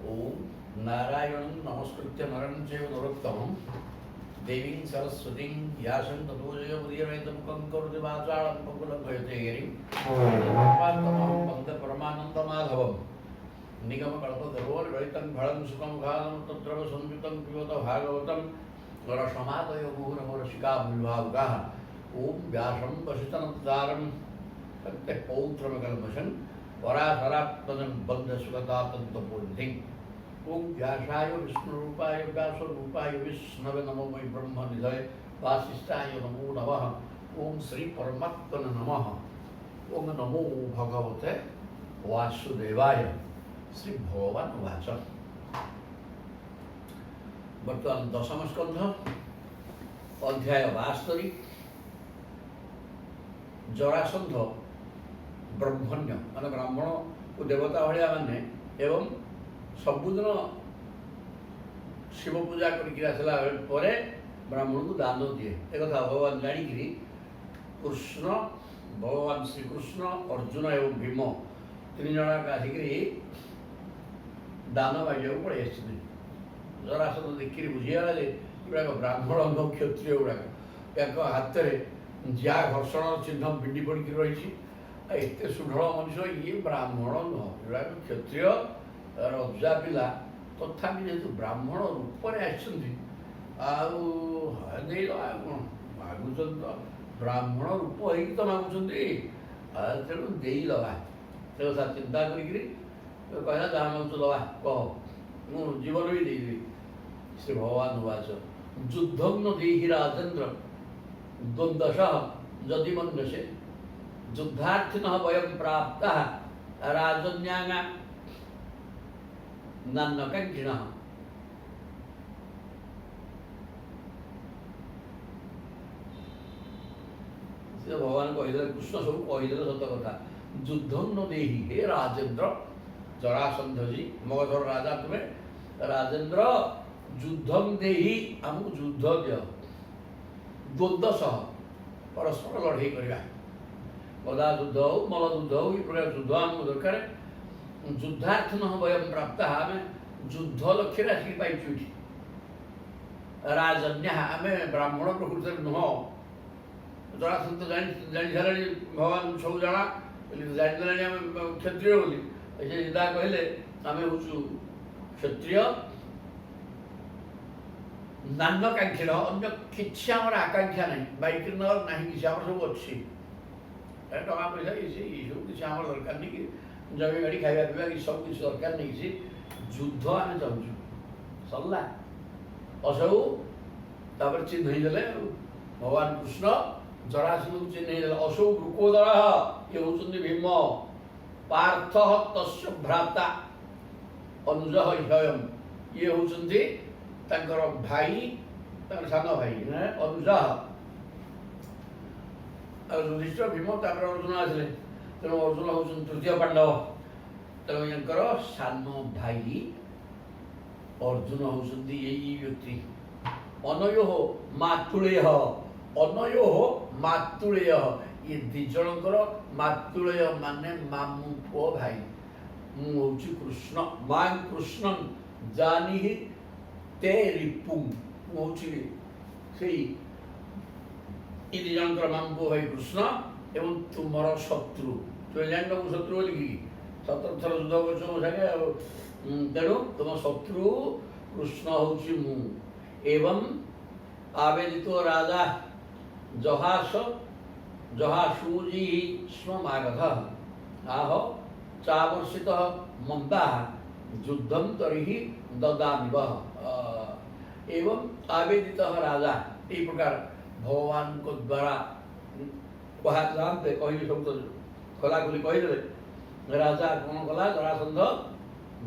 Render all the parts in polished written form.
ओम नारायणं नमस्कृत्य नरं चैव नरोत्तमं देवीं सरस्वतीं व्यासं ततो जयमुदीरयेतमुखं करोति वाचालं पङ्गुलभयते गिरिं तमहं वन्दे परमानन्दमाधवं निगमकल्पतरोर्गलितं फलं सुखमुखादं तत्र संयुतं पिबत भागवतं रसमादयो मुहुरमुरसिका विभावुकाः ॐ व्यासं वसितनन्तारं सत्यपौत्रमकल्मषन् पराशरात्मजं बन्धसुगतातन्तपूर्णिं ओं व्यासाय विष्णुरूपाय व्यासरूपाय विष्णवे नमो वै ब्रह्मनिधये वासिष्ठाय नमो नमः ओं श्री परमात्मने नमः ओं नमो भगवते वासुदेवाय श्री भगवान उवाच बर्तमान दशम स्कंध अध्याय 72 जरासंध ब्रह्मण्य मान ब्राह्मण और देवता भाया माने एवं सबुदिन शिव पूजा करसला ब्राह्मण को दान दिए एक भगवान जाणी कृष्ण भगवान श्रीकृष्ण अर्जुन एवं भीम तीन जन आसिक दान मांगे पड़े जरासंध देखिए बुझीगला गुड़ाक ब्राह्मण क्षत्रिय गुड़ाक हाथ में जहाँ घर्षण चिन्ह भिंडी पड़ी रही एत सुढ़ मनुष्य ये ब्राह्मण नुह जोड़ा क्षत्रिय रजा पिला तथा जेहतु ब्राह्मण रूप मागुच ब्राह्मण रूप हो तो मागुंट तेणु देदवा कथा चिंता कहना जहाँ मागुच दवा कह मु जीवन भी देदेवी श्री भगवान उवाच युद्धं न देहि राजेन्द्र द्वंद्वश जदि मन्यसे युद्धार्थिनः वयं प्राप्ताः राजन्याङ्गा नान्यकाङ्क्षिणः भगवान कहीदे कृष्ण सब कहीदे सत कथा युद्धं न देहि हे राजेन्द्र जरासंध जी मगधर राजा तुम्हें राजेन्द्र युद्धं देहि आमको युद्ध दिय द्वंद्वशः परस्पर लड़े करवा गदा युद्ध हो मल युद्ध हो ये प्रकार युद्ध आमको दरकार युद्धार्थिन वयं प्राप्त आम युद्ध लक्ष्य आसिक पाइचु राजन्या आम ब्राह्मण प्रकृति नुह जरासंध जानी सारे भगवान सब जना जानी आम क्षत्रिय बोली सीधा कहले आम हूँ क्षत्रिय नान्यकांक्षी अन्य किसी आम आकांक्षा ना बाइक ना किसी आम सब अच्छी टका पैसा ये सब किसी आम दरकार नहीं कि जमी गाड़ी खाଇବା ପିଇବା कि सब किसी दरकार नहीं कि युद्ध आम चाहूँ सरला असबू तापर चिन्हईदे भगवान कृष्ण जरासंध चिन्हईदे असौ वृकोदर ये होती भीम पार्थ तस्य भ्राता अनुज ह्ययम ये होती भाई सान भाई अनुज युधिष्ठिर भीम अर्जुन आसे तेणु अर्जुन हूँ तृतीय पांडव तेणु यांकर सान भाई अर्जुन होती यही व्यक्ति अनयो मातुलेय अनयो मातुलेय ये दिजणकर मातुलेय माने मामू पुओ भाई हूँ कृष्ण मां कृष्ण जानी ते रिपुं हूँ से दिजणकर मामू पुओ भाई कृष्ण एवं तुमर शत्रु तुम जान शत्रु बोलिकी 17 थर युद्ध कर सागे तेणु तुम शत्रु कृष्ण हूँ मु एवं आवेदित राजा जहास जहासूजी स्म मागध आह चावर्षित मंदा युद्धं तरी ददामि एवं आवेदित राजा ये प्रकार भगवान को द्वारा कहा जानते कही सब तो खोला खोली कहीदे राजा कौन कला जरासंध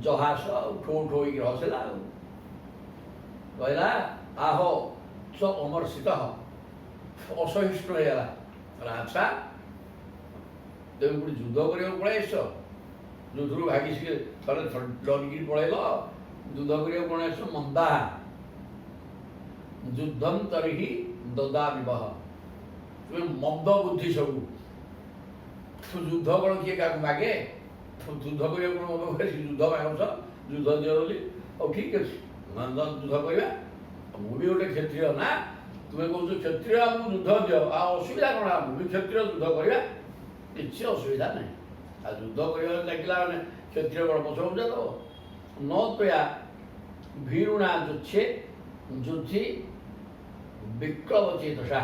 जहास ठो ठो हसला कहला आह च अमर्षित असहिष्णु होगा अच्छा तुम गोटे युद्ध करने पलैस युद्ध भागी थे डरिकी पलैल युद्ध करने पलैस मंदा युद्धम तरी ददामि तुम्हें मंद बुद्धि सब युद्ध कौन किए क्या मागे युद्ध कर युद्ध मांग ଯୁଦ୍ଧ ଦିଅ ବୋଲି। ଆଉ ଠିକ୍ ଅଛି ଯୁଦ୍ଧ କରିବା, ମୁଁ ବି ଗୋଟେ କ୍ଷତ୍ରିୟ ନା, ତୁମେ କହୁଛ କ୍ଷତ୍ରିୟ ଆମକୁ ଯୁଦ୍ଧ ଦିଅ, ଆଉ ଅସୁବିଧା କ'ଣ? ମୁଁ ବି କ୍ଷତ୍ରିୟ, ଯୁଦ୍ଧ କରିବା, କିଛି ଅସୁବିଧା ନାହିଁ। ଆଉ ଯୁଦ୍ଧ କରିବାକୁ ଲାଗିଲା ମାନେ କ୍ଷତ୍ରିୟ କ'ଣ ପଛ ବୁଝା ଦେବ? ନ ତୟା ଭୀରୁଣା ଯୁଚ୍ଛେ ଯୁଦ୍ଧି ବିକ୍ଳବ ଚେତସା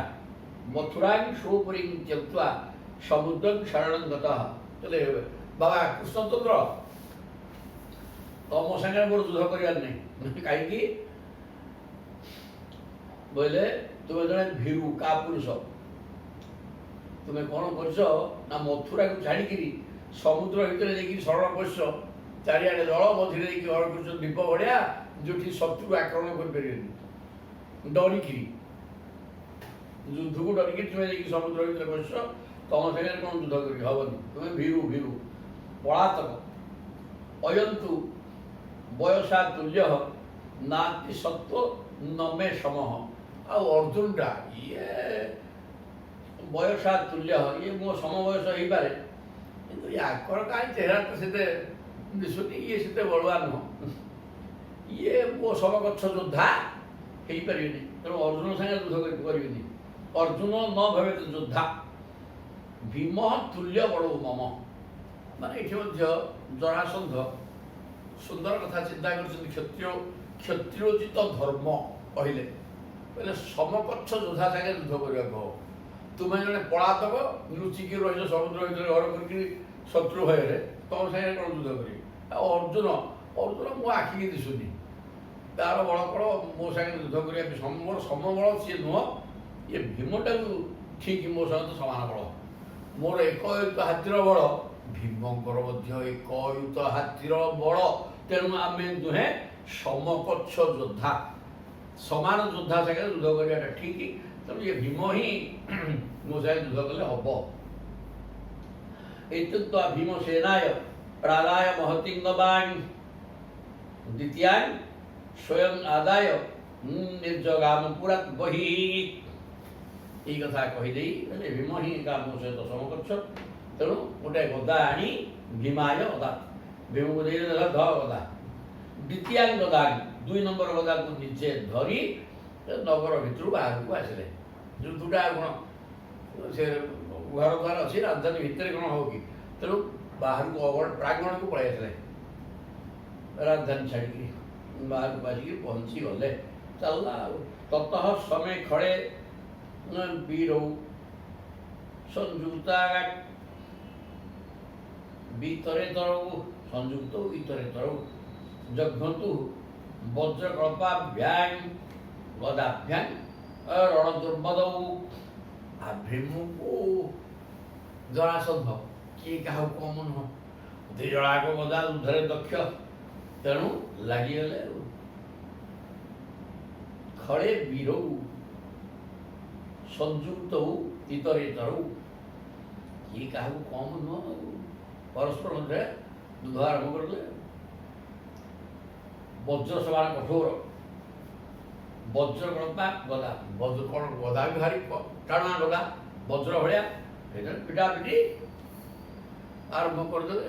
ମଥୁରାଂ ସୋପୁରୀଂ ତ୍ୟକ୍ତ୍ୱା ସମୁଦ୍ରଂ ଶରଣଂ ଗତଃ। ହେଲେ ବାବା କୃଷ୍ଣଚନ୍ଦ୍ର ତମ ସାଙ୍ଗରେ ମୋର ଯୁଦ୍ଧ କରିବାର ନାହିଁ। କାହିଁକି ବୋଇଲେ ତୁମେ ଜଣେ ଭୀରୁ କାପୁରୁଷ, ତୁମେ କ'ଣ କରିଛ ନା ମଥୁରାକୁ ଛାଡ଼ିକିରି ସମୁଦ୍ର ଭିତରେ ଯାଇକି ଶରଣ ପଶିଛ, ଚାରିଆଡ଼େ ଜଳ ମଝିରେ ଯାଇକି ଘର କରୁଛ ଦ୍ୱୀପ ଭଳିଆ, ଯେଉଁଠି ଶତ୍ରୁ ଆକ୍ରମଣ କରିପାରିବେନି, ଡରିକିରି ଯୁଦ୍ଧକୁ ଡରିକିରି ତୁମେ ଯାଇକି ସମୁଦ୍ର ଭିତରେ ପଶିଛ, ତମ ସାଙ୍ଗରେ କ'ଣ ଯୁଦ୍ଧ କରିକି ହବନି, ତୁମେ ଭୀରୁ ଭୀରୁ ପଳାତକ। ଅୟନ୍ତୁ ବୟସା ତୁଲ୍ୟ ନାତି ସତ୍ତ୍ୱ ନମେ ସମଃ। ଆଉ ଅର୍ଜୁନଟା ଇଏ ବୟସା ତୁଲ୍ୟ, ଇଏ ମୋ ସମବୟସ ହେଇପାରେ, କିନ୍ତୁ ୟାଙ୍କର କାହିଁ ଚେହେରାଟା ସେତେ ଦିଶୁନି, ଇଏ ସେତେ ବଳୁଆ ନୁହଁ, ଇଏ ମୋ ସମକକ୍ଷ ଯୋଦ୍ଧା ହେଇପାରିବେନି, ତେଣୁ ଅର୍ଜୁନ ସାଙ୍ଗରେ ଯୁଦ୍ଧ କରିବେନି। ଅର୍ଜୁନ ନ ଭବେତ୍ ଯୋଦ୍ଧା ଭୀମ ତୁଲ୍ୟ ବଳୋ ମମ। ମାନେ ଏଠି ମଧ୍ୟ ଜରାସନ୍ଧ ସୁନ୍ଦର କଥା ଚିନ୍ତା କରିଛନ୍ତି। କ୍ଷତ୍ରିୟୋଚିତ ଧର୍ମ କହିଲେ ସମକକ୍ଷ ଯୋଦ୍ଧା ସାଙ୍ଗେ ଯୁଦ୍ଧ କରିବାକୁ ହବ। ତୁମେ ଜଣେ ପଳାତକ ଲୁଚିକି ରହିଛ ସମୁଦ୍ର ଭିତରେ ଘର କରିକି ଶତ୍ରୁ ଭୟରେ, ତମ ସାଙ୍ଗରେ କ'ଣ ଯୁଦ୍ଧ କରିବି? ଆଉ ଅର୍ଜୁନ ମୋ ଆଖିକି ଦିଶୁନି, ତାର ବଳ କ'ଣ ମୋ ସାଙ୍ଗରେ ଯୁଦ୍ଧ କରିବା ପାଇଁ ମୋର ସମବଳ ସିଏ ନୁହଁ, ଇଏ ଭୀମଟାକୁ ଠିକ୍ ମୋ ସହିତ ସମାନ ବଳ। ମୋର ଏକୟୁତ ହାତୀର ବଳ, ଭୀମଙ୍କର ମଧ୍ୟ ଏକୟୁତ ହାତୀର ବଳ, ତେଣୁ ଆମେ ଦୁହେଁ ସମକକ୍ଷ ଯୋଦ୍ଧା, ସମାନ ଯୋଦ୍ଧା ସାଙ୍ଗରେ ଯୁଦ୍ଧ କରିବାଟା ଠିକ୍। ତେଣୁ ଇଏ ଭୀମ ହିଁ ମୋ ସାଙ୍ଗେ ଯୁଦ୍ଧ କଲେ ହବ। ଏତଦ୍ୱାରା ଭୀମସେନାୟ ପ୍ରାଦାୟ ମହତିଙ୍ଗବାଣୀ ଦ୍ୱିତୀୟାଂ ସ୍ୱୟଂ ଆଦାୟ ନିର୍ଜଗାମ ପୁରା ବହି। ଏଇ କଥା କହିଦେଇ ଭୀମ ହିଁ ମୋ ସହିତ ସମକକ୍ଷ, ତେଣୁ ଗୋଟେ ଗଦା ଆଣି ଭୀମାୟ ଗଦା, ଭୀମକୁ ଦେଇଦେଲେ ଧ ଗଦା। ଦ୍ୱିତୀୟାଂ ଗଦା, 2 ନମ୍ବର ଗଦାକୁ ନିଜେ ଧରି ନଗର ଭିତରୁ ବାହାରକୁ ଆସିଲେ। ଯୁଦ୍ଧଟା କ'ଣ ସେ ଘର ଦ୍ୱାର ଅଛି, ରାଜଧାନୀ ଭିତରେ କ'ଣ ହବ କି, ତେଣୁ ବାହାରକୁ ପ୍ରାଙ୍ଗଣକୁ ପଳାଇ ଆସିଲେ, ରାଜଧାନୀ ଛାଡ଼ିକିରି ବାହାରକୁ ଆସିକି ପହଞ୍ଚି ଗଲେ। ଚାଲିଲା ଆଉ ତତଃ ସମେ ଖଳେ ବୀରୌ ସଂଯୁକ୍ତା ବିତରେତରୌ ସଂଯୁକ୍ତ ଇତରେତରୌ ଜଘ୍ନତୁ ବଜ୍ରକଳ୍ପାଭ୍ୟାଂ ଗଦାଭ୍ୟାଂ ରଣଦୁର୍ମଦୌ। ଭୀମକୁ ଜରାସନ୍ଧ କିଏ କାହାକୁ କମ ନୁହଁ, 2 ଜଣଯାକ ଗଦା ଯୁଦ୍ଧରେ ଦକ୍ଷ, ତେଣୁ ଲାଗିଗଲେ। ଖଳେ ବୀରୌ ସଂଯୁକ୍ତୌ ଇତରେତରୌ, କିଏ କାହାକୁ କମ ନୁହଁ, ପରସ୍ପର ମଧ୍ୟରେ ଯୁଦ୍ଧ ଆରମ୍ଭ କରିଲେ। ବଜ୍ର ସମାନ କଠୋର, ବଜ୍ରକଳ୍ପା ଗଦା, ଗଦା ବି ଭାରି ଟାଣୁଆ ଗଦା, ବଜ୍ର ଭଳିଆ, ପିଟାପିଟି ଆରମ୍ଭ କରିଦେଲେ।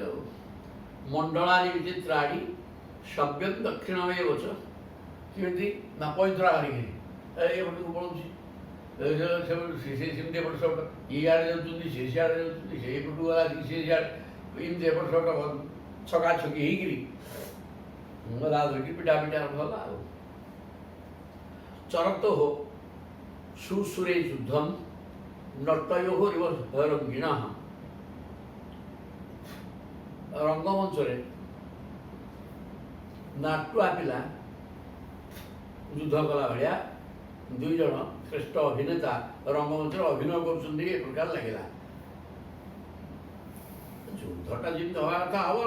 ମଣ୍ଡଳାନି ବିଚିତ୍ରାଣି ସବ୍ୟଂ ଦକ୍ଷିଣମେ ବଚ, କେମିତି ନା ପଇଁତରା ହାରିକିରି ଏପଟକୁ ପଳଉଛି, ସେମିତି ଏପଟ ସେପଟ, ଇଆଡ଼େ ଯାଉଛନ୍ତି ସେ ସିଆଡ଼େ ଯାଉଛନ୍ତି, ସେଇପଟକୁ ଗଲା ସେ ସିଆଡ଼େ, ଏମିତି ଏପଟ ସେପଟ ଛକାଛକି ହେଇକିରି ଗଦା ଧରିକି ପିଟାପିଟି ଆରମ୍ଭ ହେଲା ଆଉ। ଚରତୋଃ ସୁସୁରେ ଯୁଦ୍ଧଂ ନର୍ତ୍ତୟୋଃ ରଙ୍ଗିଣଃ। ରଙ୍ଗମଞ୍ଚରେ ନାଟୁଆ ପିଲା ଯୁଦ୍ଧ କଲା ଭଳିଆ 2 ଜଣ ଶ୍ରେଷ୍ଠ ଅଭିନେତା ରଙ୍ଗମଞ୍ଚରେ ଅଭିନୟ କରୁଛନ୍ତି, ଏ ପ୍ରକାର ଲାଗିଲା। ଯୁଦ୍ଧଟା ଯେମିତି ହେବା କଥା ହବ,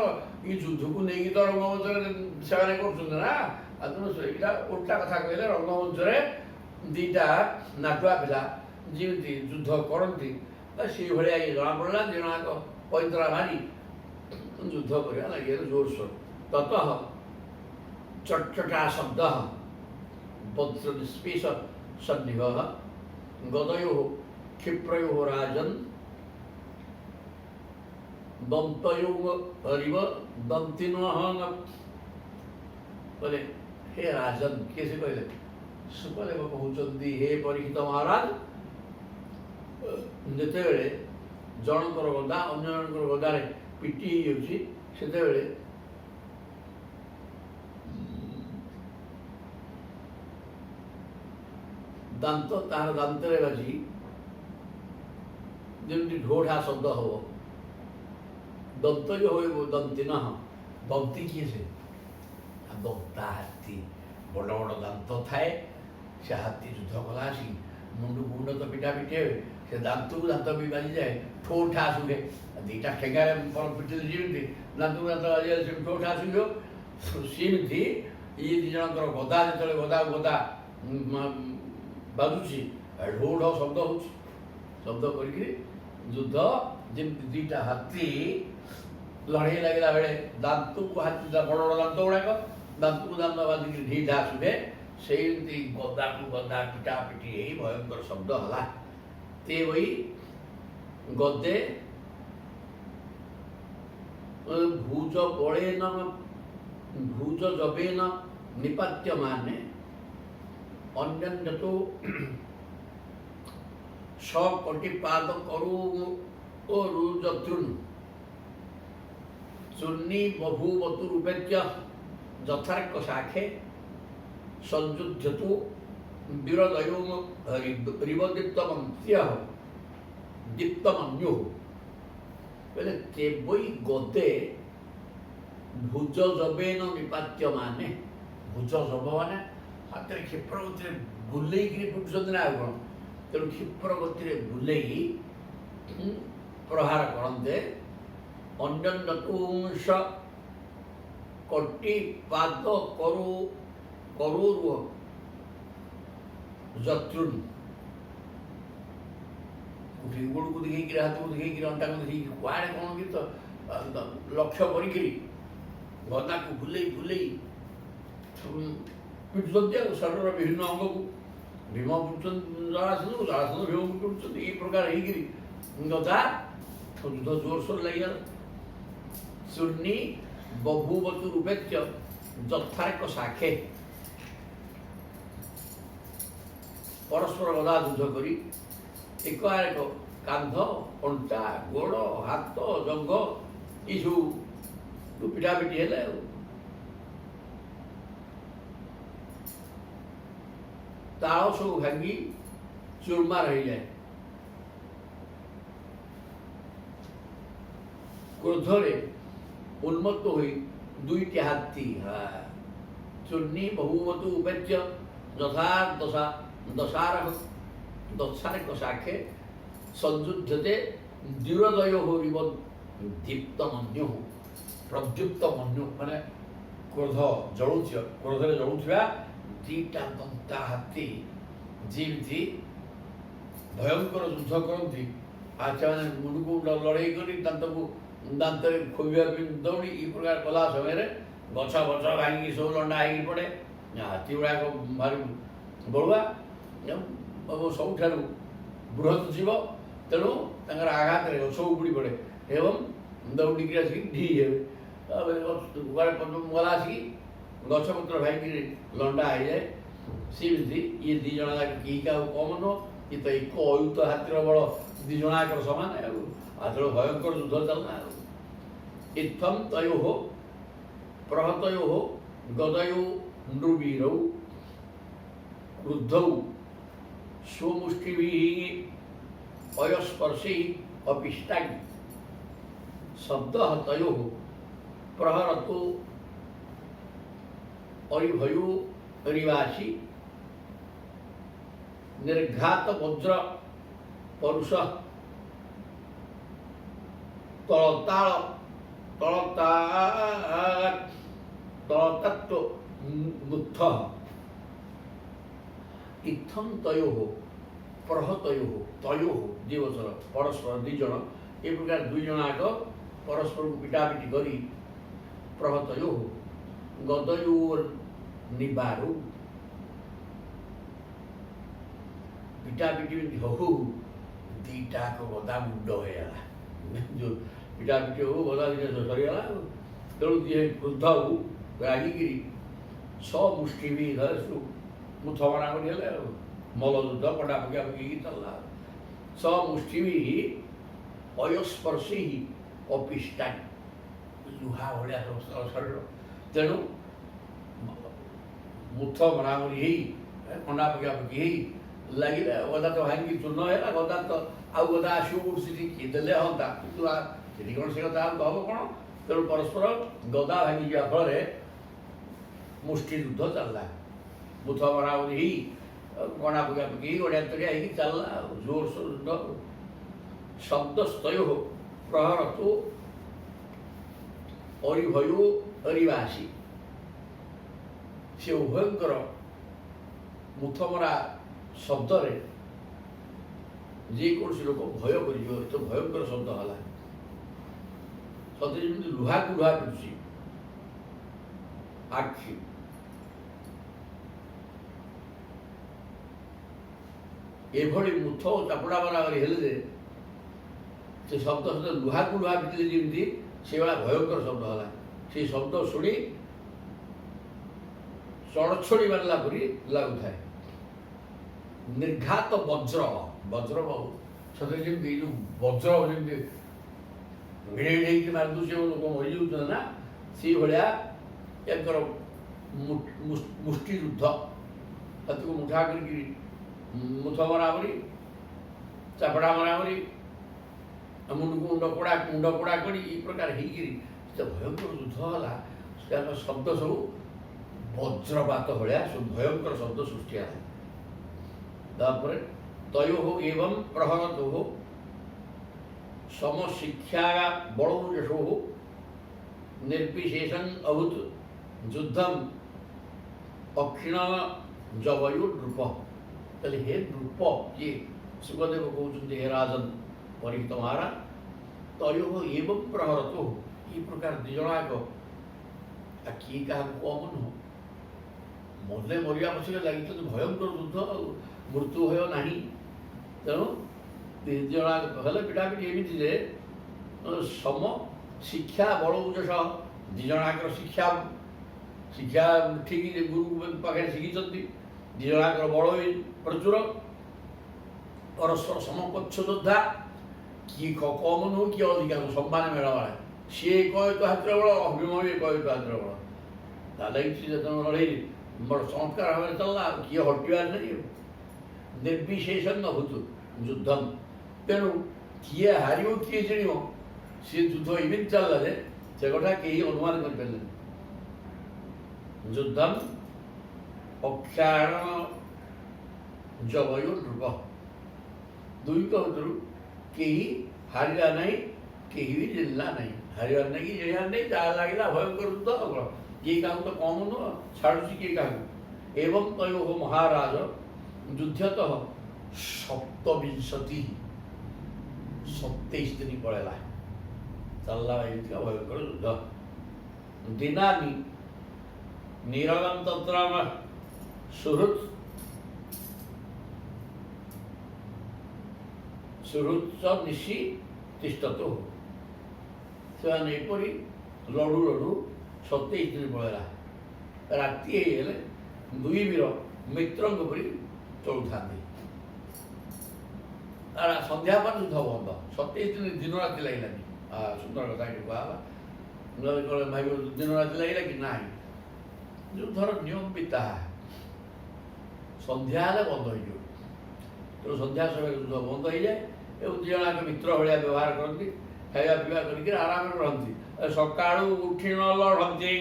ଏଇ ଯୁଦ୍ଧକୁ ନେଇକି ତ ରଙ୍ଗମଞ୍ଚରେ ସେମାନେ କରୁଛନ୍ତି ନା, ଆଉ ତେଣୁ ସେଇଟା ଓଲଟା କଥା କହିଲେ। ରଙ୍ଗମଞ୍ଚରେ 2ଟା ନାଟୁଆ ପିଲା ଯେମିତି ଯୁଦ୍ଧ କରନ୍ତି, ସେଇଭଳିଆ ଇଏ ଜଣାପଡ଼ିଲା। 2 ଜଣଯାକ ପଇଁତରା ମାରି ଯୁଦ୍ଧ କରିବା ଲାଗିଗଲେ ଜୋରସୋର। ତତଃ ଚଟଚଟା ଶବ୍ଦ ବଜ୍ର ନିଷ୍ପେଷ ସନ୍ନିଭଃ ଗଦୟୋଃ କ୍ଷିପ୍ରୟୋଃ ରାଜନ୍ ଦନ୍ତୟୋଃ ହରିବ ଦନ୍ତିନଃ। बोले हे राजन किए से कहले सुखदेव कहते हे परीक्षित महाराज जितेबले जनकर गदा अन्य जनकर गदारे पिटी होते दांत तार दांतरे बाजी जमी ढोढ़ा शब्द हम दंत जो हो दंती न दंती किए से दंता हाथी बड़ बड़ दांत थाए से हाथी युद्ध कला आसी मुंड मुंड तो पिटा पिटे से दांत को दांत भी बाजी जाए ठो ठा सुखे दीटा ठेगा पिटे जीवती दांत को दांत बाजी से ठो ठा सुखो सेमती ये दी जनकर गदा जो गदा गदा बाजुची ढोढ़ शब्द हो शब्द कर युद्ध जमी दुईटा हाथी लड़े लगला बेले दांत को हाथी बड़ बड़ दांत गुड़ाक दांत को दांत बाजिक ढी ढा सुखे से गदा को गदा पिटा पिटी यही भयंकर शब्द है ते वही गदे भुज बड़े न भुज जबे न निपात्य माने अन्य तो सपटिपाद करु जतृन् चूर्णी बभूवतु रूपेत्य यथार्क शाखे संयुध्यतु विरदयो रिवदीप्तमन्त्य दीप्तमन्यु बोले तेवई गदे भुज जबेन निपात्य माने भुज जब माने हाथ में क्षिप्र गति बुले पिटुंट ना कौन तेणु क्षिप्र गति बुले प्रहार करते अन्यंश कटिपाद करु करूर जतृन् गोड़ को देखी हाथ को देखी अंटा को देखी कड़े कौन कि तो लक्ष्य करी गदा को बुले बुले पिटुंट शरीर विभिन्न अंग को भीम पिटुंट जरासन जरासन भीम पिटुंट ये प्रकार गदा युद्ध जोरसोर लगे चूर्णी बभूवतु रूपेत्य यथार्क शाखे परस्पर गदा युद्ध करी एक कांध अंटा गोड़ हाथ जंग ये सब पिटापिटी है ताल सब भांगी चूरमा रही जाए क्रोधरे उन्मत्त हुई दुईटी हाथी चूर्णी बहुवतु उपेत्य यथा दशा दशारक शाखे संयुध्यते द्युरदय रिव दीप्तमन्यु प्रद्युप्तमन्यु माने क्रोध जलुथ्य क्रोधरे जलुथ्या दीटा दंता हाथी जीवती भयंकर युद्ध करती आचा मैंने मुंड को लड़ाई कर दांत को दांत खोबा दौड़ी ये प्रकार कला समय गछ बछ भांगी सब लंडा हो पड़े हाथी गुड़ाक भारी बड़ुआ सबुठ बृहत जीव तेणु आघात गछ उपुड़ी पड़े एवं दौड़िक आसिक ढी हे गला आसिक गछपत्र भाई लंडा हो जाए सेमती ये दी जन कहीं क्या कम नुह ये तो एक अयुत हाथीर बल दी जनाकर सामान हाथ भयंकर युद्ध चलना इत्थम तयो प्रहतयो गदयो नृवीरौ क्रुद्धौ स्वमुष्टि अयस्पर्शै अपिष्टानि शब्द तयो प्रहरतो अरिभयो रिवासी निर्घात वज्र परुष तलताल तलतत्व मुत्थ इत्थम तयो प्रहतयो तयो दिवसर परस्पर दुईज ये प्रकार दुईज आग परस्पर को पिटापिटी करी प्रहतयो गदयोर निबारु पिटापिटी हहु दीटा को गदा मुंड होगा जो पिटापिटी हो गदा दीटा सरीगला तेणु दिए क्रुद्ध रागिकी मुष्टि भी धरसु मुथ मरा कर मल्लयुद्ध पटा पका पकी चलला मुष्टि भी अयस्पर्शी अपिष्टा लुहा भाया शरीर तेणु मुथ मरामरी कंडा पका पकी लगे गदा तो भांगी चूर्ण है गदा तो आउ गदा आसो सीटी देले हाँ कि कौन से कथा हम कौन तेणु परस्पर गदा भांगी जा फल मुष्टि युद्ध चलला मुथ मरामरी कंडा पका पकी गड़िया तड़िया चलला जोर सोर युद्ध शब्दस्तय प्रहर तो अरिभयो अरिवासी से उभयंकर मुथमरा शब्द जेको लोक भय कर तो भयंकर शब्द है सतरे जमी लुहा को लुहा पिटुची आखि एभली मुथ चापुड़ा बराबर हेले से शब्द सहित लुहा को लुहा पिटिले जमी से भाया भयंकर शब्द है से शब्द शुणी चढ़छड़ी मारला परी लगुता है निर्घात वज्र वज्र सतरे जमी जो वज्र जमी भिड़े मारदू से लोक मरी जाऊँ ना से भाया एक मुष्टि युद्ध हाथ को मुठा कर मुथ मरामरी चापड़ा मरामरी मुंड को मुंड पोड़ा कर प्रकार हो भयंकर युद्ध है शब्द सब वज्रपात भाया सब भयंकर शब्द सृष्टि है तयो एवं प्रहरतो समशिक्षा बड़ो निर्विशेषं अभूत युद्धम अक्षीण जवयुरूप तेल हे नृप ये सुखदेव कहते हे राजन परीक्षित महाराज तयो एवं प्रहरतो ये प्रकार दिजनाक किए क्या कम नुह मरले मरिया पछे लगी भयंकर युद्ध मृत्यु हो ना तेणु दिजनाक पिटापिटी एमती सम शिक्षा बड़ उजस दिजनाक शिक्षा शिक्षा ठीक गुरु पाखे शिखी दिजनाक बड़ प्रचुर परस्पर समकक्ष योद्धा किए कम नुह किए अधिका सम्मान मेलवा सी कहे तो हाथ बड़ अभिमय भी कहे तो हाथ बड़ लगी लड़े बड़ चमत्कार भाव चलला किए हटार नहीं निर्विशेषण अभूत युद्धम तेणु किए हार किए चिड़ सी युद्ध एमती चलला से कथा कहीं अनुमान कर युद्धम अक्षारण जवयुरूप दुई कहतु कहीं हारा नहीं कहीं भी जिल्ला नहीं हार नहीं कि जेहार नहीं जहाँ लगे भयंकर युद्ध किए क्या तो कम नुह छाड़ुची किए क्या एवं तयो महाराज युद्धत सप्तविंशति 27 दिन पड़ेगा चलला भयंकर युद्ध दिनानि निरवं तत्र सुहृत् सुहृत् निशी तिष्ठतो से एपरी लड़ू लड़ू 27 दिन पड़ेगा राति दुई वीर मित्र चलुता संध्या पर युद्ध बंद 27 दिन दिन राति लगलानी सुंदर कथा कहवा भाई दिन राति लगला कि ना युद्धर नियम भी ता संध्या बंद हो तो संध्या समय युद्ध बंद हो जाए दिजनाक मित्र भाया व्यवहार करती खाया पीवा कर आराम रही सका उठी न लड़ती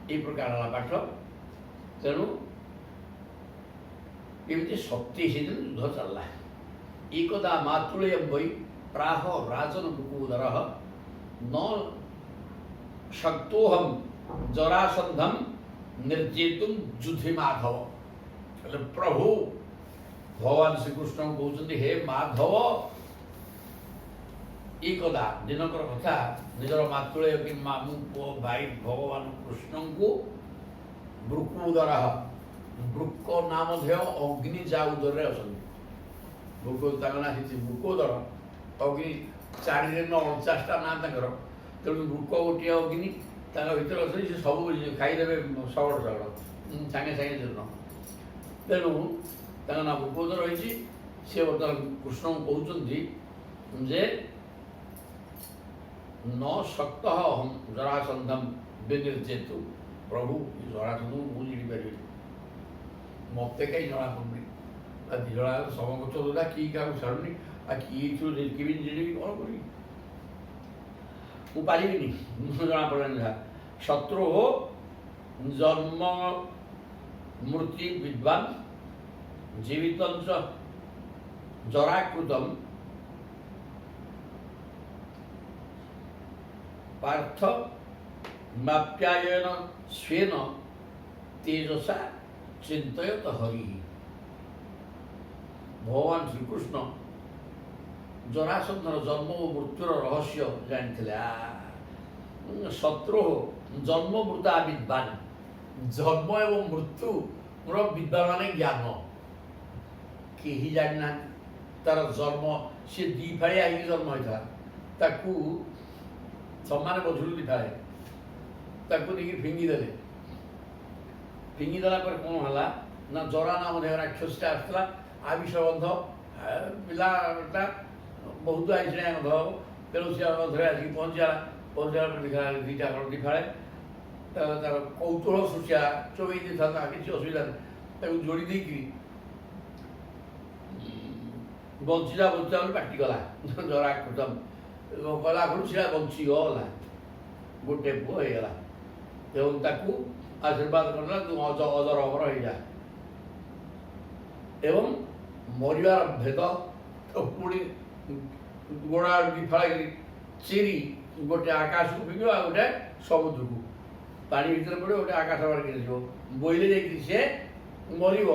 ये प्रकार पाठ तेणु एमती 27 दिन युद्ध चलला एकदा मातुलय वै प्राह राजन मुकुदर न शक्तोहम जरासंधम निर्जेतुम युद्धि माधव प्रभु भगवान श्रीकृष्ण कहते हे माधव एकदा दिनकर कथा निजर मातुलय कि मामू पुओ भाई भगवान कृष्ण को ब्रुकुदर ब्रुक नामधेय अग्नि जा उदर ब्रुक ना ब्रुकोदर अग्नि 4 49टा ना तेणु ब्रुक गोटे अग्नि ତାଙ୍କ ଭିତରେ ଅଛନ୍ତି ସେ ସବୁ ଖାଇଦେବେ ଶଗଡ଼ ଶଗଡ଼ ସାଙ୍ଗେ ସାଙ୍ଗେ ଜୀର୍ଣ୍ଣ। ତେଣୁ ତାଙ୍କ ନାଁ ଭୂପଦ ରହିଛି। ସେ ବର୍ତ୍ତମାନ କୃଷ୍ଣଙ୍କୁ କହୁଛନ୍ତି ଯେ ନ ଶକ୍ତ ଅହଂ ଜରାସନ୍ଧମ ବିନିର୍ଜେତୁ, ପ୍ରଭୁ ଜରାସନ୍ଧକୁ ମୁଁ ଜିଣିପାରିବିନି, ମୋତେ କାହିଁ ଜଣାପଡ଼ୁନି। ଦି ଜଣ ସମଗଛ ଦେଲା କି କାହାକୁ ଛାଡ଼ୁନି, ଆଉ କିଏ କେମିତି ଜିଣିବି କ'ଣ କରିବି, ମୁଁ ପାରିବିନି, ଜଣାପଡ଼େନି ଯାହା। ଶତ୍ରୁ ହୋ ଜନ୍ମ ମୂର୍ତ୍ତି ବିଦ୍ୱାନ୍ ଜୀବିତଞ୍ଚ ଜରାକୃତମ୍ ପାର୍ଥ ମାପ୍ୟାୟନ ସ୍ୱେନ ତେଜସା ଚିନ୍ତୟତ ହରି। ଭଗବାନ ଶ୍ରୀକୃଷ୍ଣ ଜରାସନ୍ଧର ଜନ୍ମ ଓ ମୃତ୍ୟୁର ରହସ୍ୟ ଜାଣିଥିଲେ। ଶତ୍ରୁ ଜନ୍ମ ମୃତା ବିଦ୍ୱାନ୍, ଜନ୍ମ ଏବଂ ମୃତ୍ୟୁର ବିଦ୍ୱାନ ମାନେ ଜ୍ଞାନ। କେହି ଜାଣିନାହାନ୍ତି ତାର ଜନ୍ମ, ସେ ଦି ଫାଳିଆ ହେଇକି ଜନ୍ମ ହେଇଥିଲା, ତାକୁ ସମାନ ବଝୁରୁ ଦି ଫାଳେ, ତାକୁ ନେଇକି ଫିଙ୍ଗିଦେଲେ। ଫିଙ୍ଗିଦେଲା ପରେ କ'ଣ ହେଲା ନା ଜରା ନାମ ଦେହ ରାକ୍ଷସଟା ଆସିଥିଲା, ଆମିଷ ଗନ୍ଧ, ପିଲାଟା ବହୁତ ଆଇଁଷିଣିଆ ଗନ୍ଧ ହବ। ତେଣୁ ସେ ଗନ୍ଧରେ ଆସିକି ପହଞ୍ଚିଗଲା। ପହଞ୍ଚିଲା ପରେ ଦେଖିଲା ଦୁଇଟା ହଳଦୀ ଫାଳେ, ତାର କୌତୁହଳ ସୃଷ୍ଟିଆ ଚୋବେଇ ଦେଇଥାନ୍ତା, କିଛି ଅସୁବିଧା ନାହିଁ। ତାକୁ ଯୋଡ଼ି ଦେଇକିରି ବଞ୍ଚିଲା ବୋଲି ପାଟିଗଲା ଜରାକୃତମ୍, ଗଲା ଘରୁ ସେଟା ବଞ୍ଚିଗଲା, ଗୋଟେ ପୁଅ ହେଇଗଲା। ଏବଂ ତାକୁ ଆଶୀର୍ବାଦ କରିଦେଲା, ତୁ ଅଜର ଅମର ହେଇଯା। ଏବଂ ମରିବାର ଭେଦ ପୁଣି ଗୋଡ଼ା ଦି ଫାଳେ କରି ଚିରି ଗୋଟେ ଆକାଶକୁ ଫିଙ୍ଗିବ, ଆଉ ଗୋଟେ ସମୁଦ୍ରକୁ, ପାଣି ଭିତରେ ପଡ଼ିବ, ଗୋଟେ ଆକାଶ ବାଡ଼ିକି ଯିବ, ବୋଇଲେ ଯାଇକି ସେ ମରିବ,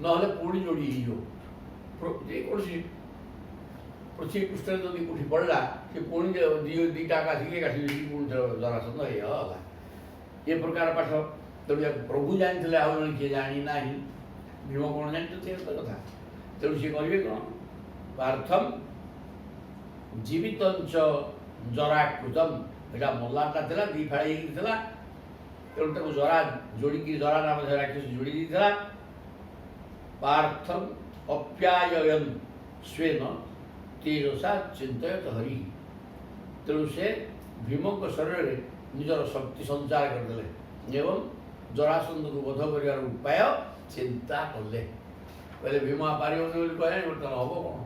ନହେଲେ ପୁଣି ଯୋଡ଼ି ହେଇଯିବ। ଯେକୌଣସି ପୃଥିବୀ ପୃଷ୍ଠରେ ଯଦି କୋଉଠି ପଡ଼ିଲା, ସେ ପୁଣି ଦୁଇଟା ଆକାଶିକି କାଟିକି ପୁଣି ଜରାସନ୍ଧ ହେଇଗଲା। ଏ ପ୍ରକାର ପାଠ। ତେଣୁ ୟାକୁ ପ୍ରଭୁ ଜାଣିଥିଲେ, ଆଉ ଜଣେ କିଏ ଜାଣିନାହିଁ। ଭୀମ କ'ଣ ଜାଣିଛନ୍ତି ଏ କଥା। ତେଣୁ ସିଏ କରିବେ କ'ଣ, ପାର୍ଥମ୍ ଜୀବିତଞ୍ଚ ଜରାକୃତମ୍, ଏଇଟା ମଲାଟା ଥିଲା, ଦି ଫାଳି ହେଇକି ଥିଲା। ତେଣୁ ତାକୁ ଜରା ଯୋଡ଼ିକି, ଜରା ନାମ ରାକ୍ଷସ ଯୋଡ଼ି ଦେଇଥିଲା। ପାର୍ଥମ୍ ଅପ୍ୟାୟୟନ୍ ସ୍ୱେନ ତେଜସା ଚିନ୍ତୟତ ହରି। ତେଣୁ ସେ ଭୀମଙ୍କ ଶରୀରରେ ନିଜର ଶକ୍ତି ସଞ୍ଚାର କରିଦେଲେ ଏବଂ ଜରାସନ୍ଧକୁ ବଧ କରିବାର ଉପାୟ ଚିନ୍ତା କଲେ। କହିଲେ ଭୀମ ପାରିବନି ବୋଲି କହିଲେ, ତାହେଲେ ହବ କ'ଣ,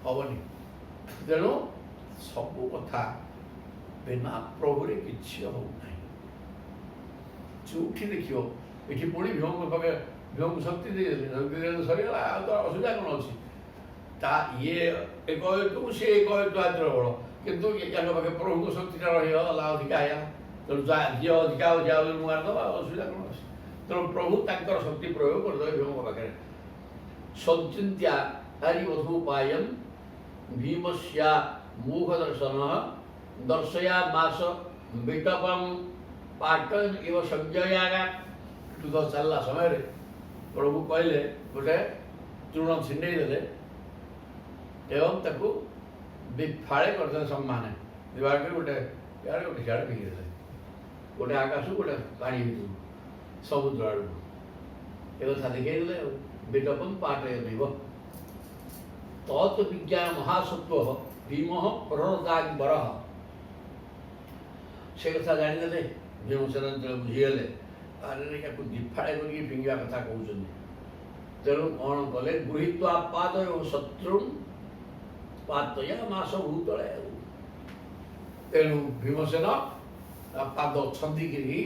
ହବନି। ତେଣୁ ସବୁ କଥା ବିନା ପ୍ରଭୁରେ କିଛି ହେଉନାହିଁ। ଯୋଉଠି ଦେଖିବ ଏଠି ପୁଣି ଭୀମଙ୍କ ପାଖେ, ଭୀମକୁ ଶକ୍ତି ଦେଇଦେଲେ, ଶକ୍ତି ଦେଇଦେଲେ ସରିଗଲା, ଆଉ ତ ଅସୁବିଧା କ'ଣ ଅଛି। ତା ଇଏ ଏକ ହେତୁ, ସେ ଏକ ହେତୁ ଆଦ୍ର ବଳ, କିନ୍ତୁ ୟାଙ୍କ ପାଖେ ପ୍ରଭୁଙ୍କ ଶକ୍ତିଟା ରହିଗଲା, ଅଧିକା ହେଇଗଲା। ତେଣୁ ଯିଏ ଅଧିକା ହଉଛି ଆଉ ମାରିଦେବା, ଅସୁବିଧା କ'ଣ ଅଛି। ତେଣୁ ପ୍ରଭୁ ତାଙ୍କର ଶକ୍ତି ପ୍ରୟୋଗ କରିଦେବେ ଭୀମଙ୍କ ପାଖରେ। ସଞ୍ଚିନ୍ତ୍ୟା ହରିବଧୂପାୟମ୍ ଭୀମସ୍ୟା ମୁଖ ଦର୍ଶନ ଦର୍ଶୟାମାସ ବିଟପମ୍ ପାଟନ୍ ଇବ ସଂଜ୍ଞୟାଗା। ଯୁଦ୍ଧ ଚାଲିଲା ସମୟରେ ପ୍ରଭୁ କହିଲେ, ଗୋଟେ ତୃଣ ଛିଣ୍ଡେଇ ଦେଲେ ଏବଂ ତାକୁ ଫାଳେ କରିଦେଲେ ସମାନେ, ବିଭାଗ କରି ଗୋଟେ ଇଆଡ଼େ ଗୋଟେ ସିଆଡ଼େ ଫିଙ୍ଗିଦେଲେ, ଗୋଟେ ଆକାଶକୁ ଗୋଟେ ପାଣି ଭିତରକୁ, ସମୁଦ୍ର ଆଡ଼କୁ। ଏ କଥା ଦେଖେଇଦେଲେ ଆଉ। ବିଟପମ୍ ପାଟୟନିବ ତତ୍ ବିଜ୍ଞାନ ମହାସତ୍ତ୍ୱ ଭୀମ ପ୍ରରଦାଗ୍ବରଃ। ସେ କଥା ଜାଣିଦେଲେ ଭୀମସେନ ଯେତେବେଳେ ବୁଝିଗଲେ, ଆରେ ୟାକୁ ଦିଫାଳେ କରିକି ଫିଙ୍ଗିବା କଥା କହୁଛନ୍ତି। ତେଣୁ କ'ଣ କଲେ, ଗୃହୀତ୍ୱା ପାଦୟ ଶତ୍ରୁନ୍ ପାତୟା ମାସ ଭୂତଳେ। ତେଣୁ ଭୀମସେନ ପାଦ ଛନ୍ଦିକିରି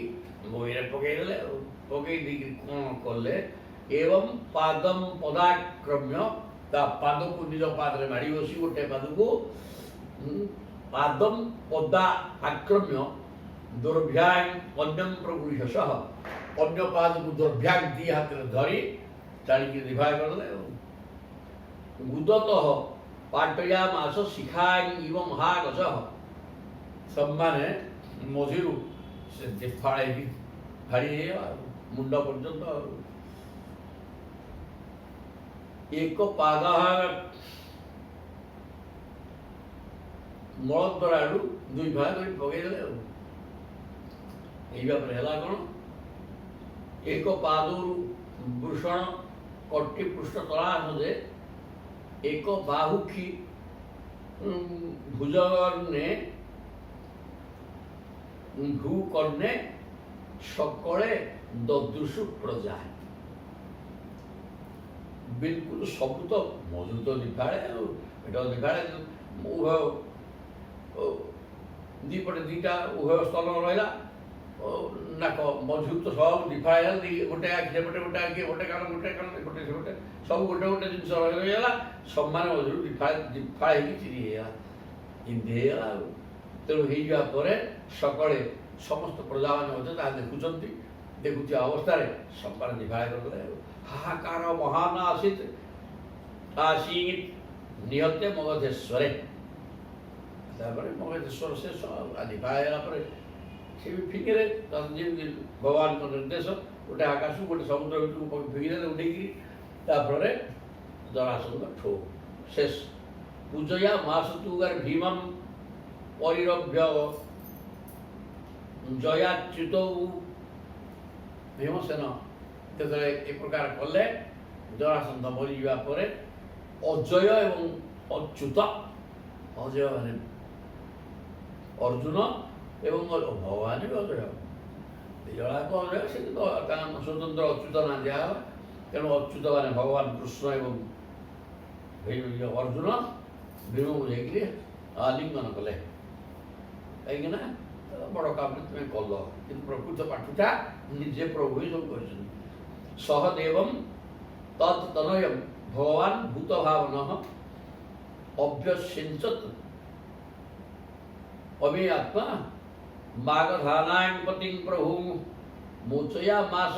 ବହିରେ ପକେଇଦେଲେ ଆଉ। ପକେଇ ଦେଇକିରି କ'ଣ କଲେ, ଏବଂ ପାଦମ୍ ପଦାକ୍ରମ୍ୟ, ତା ପାଦକୁ ନିଜ ପାଦରେ ମାଡ଼ି ବସି, ଗୋଟେ ପାଦକୁ ପାଦମ୍ ପଦା ଆକ୍ରମ୍ୟ ଦୁର୍ଭ୍ୟାଂ ଅନ୍ୟମ୍ ପ୍ରଗୃହ୍ୟସଃ, ଅନ୍ୟ ପାଦକୁ ଦୁର୍ଭ୍ୟାଂ ଦି ହାତରେ ଧରି ଟାଣିକି ଦିଭାଗ କରିଦେଲେ। ଗୁଦତଃ ପାଟୟାମାସ ଶିଖାଂ ଇବ ମହାଗଜଃ, ସେମାନେ ମଝିରୁ ସେ ଦିଫାଳ ହେଇକି ଫାଡ଼ି ହେଇଗଲା ମୁଣ୍ଡ ପର୍ଯ୍ୟନ୍ତ। ଏକ ପାଦ ମଳଦ୍ୱାର ଆଡ଼ୁ ଦୁଇ ଫାଳ କରି ପକେଇଦେଲେ ଆଉ। এই ব্যাপারে হেলা কোন এক পাদুরু ভূষণ কটি পৃষ্ঠ তলাহদে এক বাহুক্ষী ভুজকর্ণে ভূকর্ণে সকলে দদৃশু প্রজা बिल्कुल सब तो मौजूद तो दिखाड़े एटा दिखाड़े उभय दीपटे दीटा उभय स्थल रहा नाक मजबूत तो सब दिखाड़ा गोटे आखि सेपटे गोटे आखि गोटे कान गोटे सेपटे सब गोटे गोटे जिन रहीगला सब मैंने मजबूत दिफाड़ चिरीगला एमती होगा तेणु हो सकाले समस्त प्रजा मैंने देखुं देखुवा अवस्था सब मैंने दिफाड़ करदे हाहाकार महान आसीत निहत्य मगधेश्वरे मगधेश्वर शेष दिफाड़ा से भी फिंगे भगवान निर्देश गोटे आकाश गोटे समुद्र भितर फिंगे उठे जरासंध ठो शेष पूजया मासुतुगार भीमं परिरभ्य जयाच्युत भीमसेन एक प्रकार कले जरासंध मरीजा अजय एवं अच्युत अजय माने अर्जुन एवं भगवान भी अजय जड़ाक अजय से स्वतंत्र अच्युत ना दिया तेणु अच्युत माने भगवान कृष्ण एवं अर्जुन भीम को जाकि आलिंगन कले कहीं बड़ काम तुम्हें कल कि प्रकृत पाठटा निजे प्रभु ही सब कर सहदेवं तत्तनयं भगवान भूत भावन अभ्यसिंचत अभी आत्मा मागधानां पतिं प्रभु मोचया मास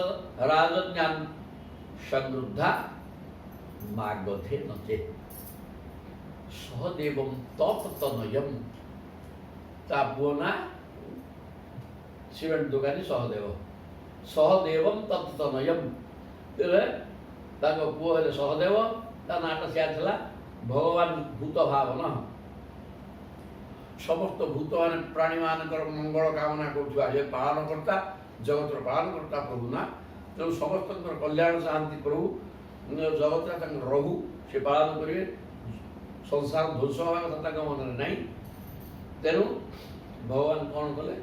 राजज्ञान संरुद्धा मागधे नचे सहदेवं तत्तनयं ता पुना शिवन दुकानी सहदेव सहदेवं तत्तनयं पुओ हेले सहदेव ता नाट सियाला भगवान भूत भावन समस्त भूत मान प्राणी मान मंगल कामना कर पालन करता जगत पालन करता प्रभु ना तेणु समस्त कल्याण चाहती प्रभु जगत रहु से पालन करेंगे संसार ध्वंस होगा मन ना तेणु भगवान कौन कले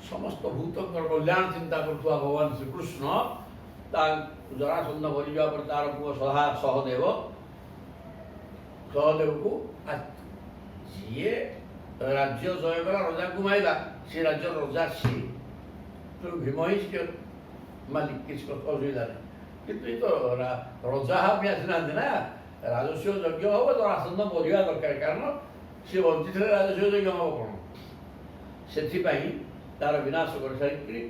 समस्त भूत कल्याण चिंता करुवा भगवान श्रीकृष्ण जरासंध मरीजा पर तार पुओ सहा सहदेव को जी राज्य जय कला रजा को माइला से राज्य रजा सी तो भीम ही मालिक किसी असुविधा नहीं किंतु ये तो रजा भी आसीना ना राजस्व यज्ञ हम जरासंध मरिया दरकार कारण सी बंची थे राजस्व यज्ञ हम कौन से तार विनाश कर सारी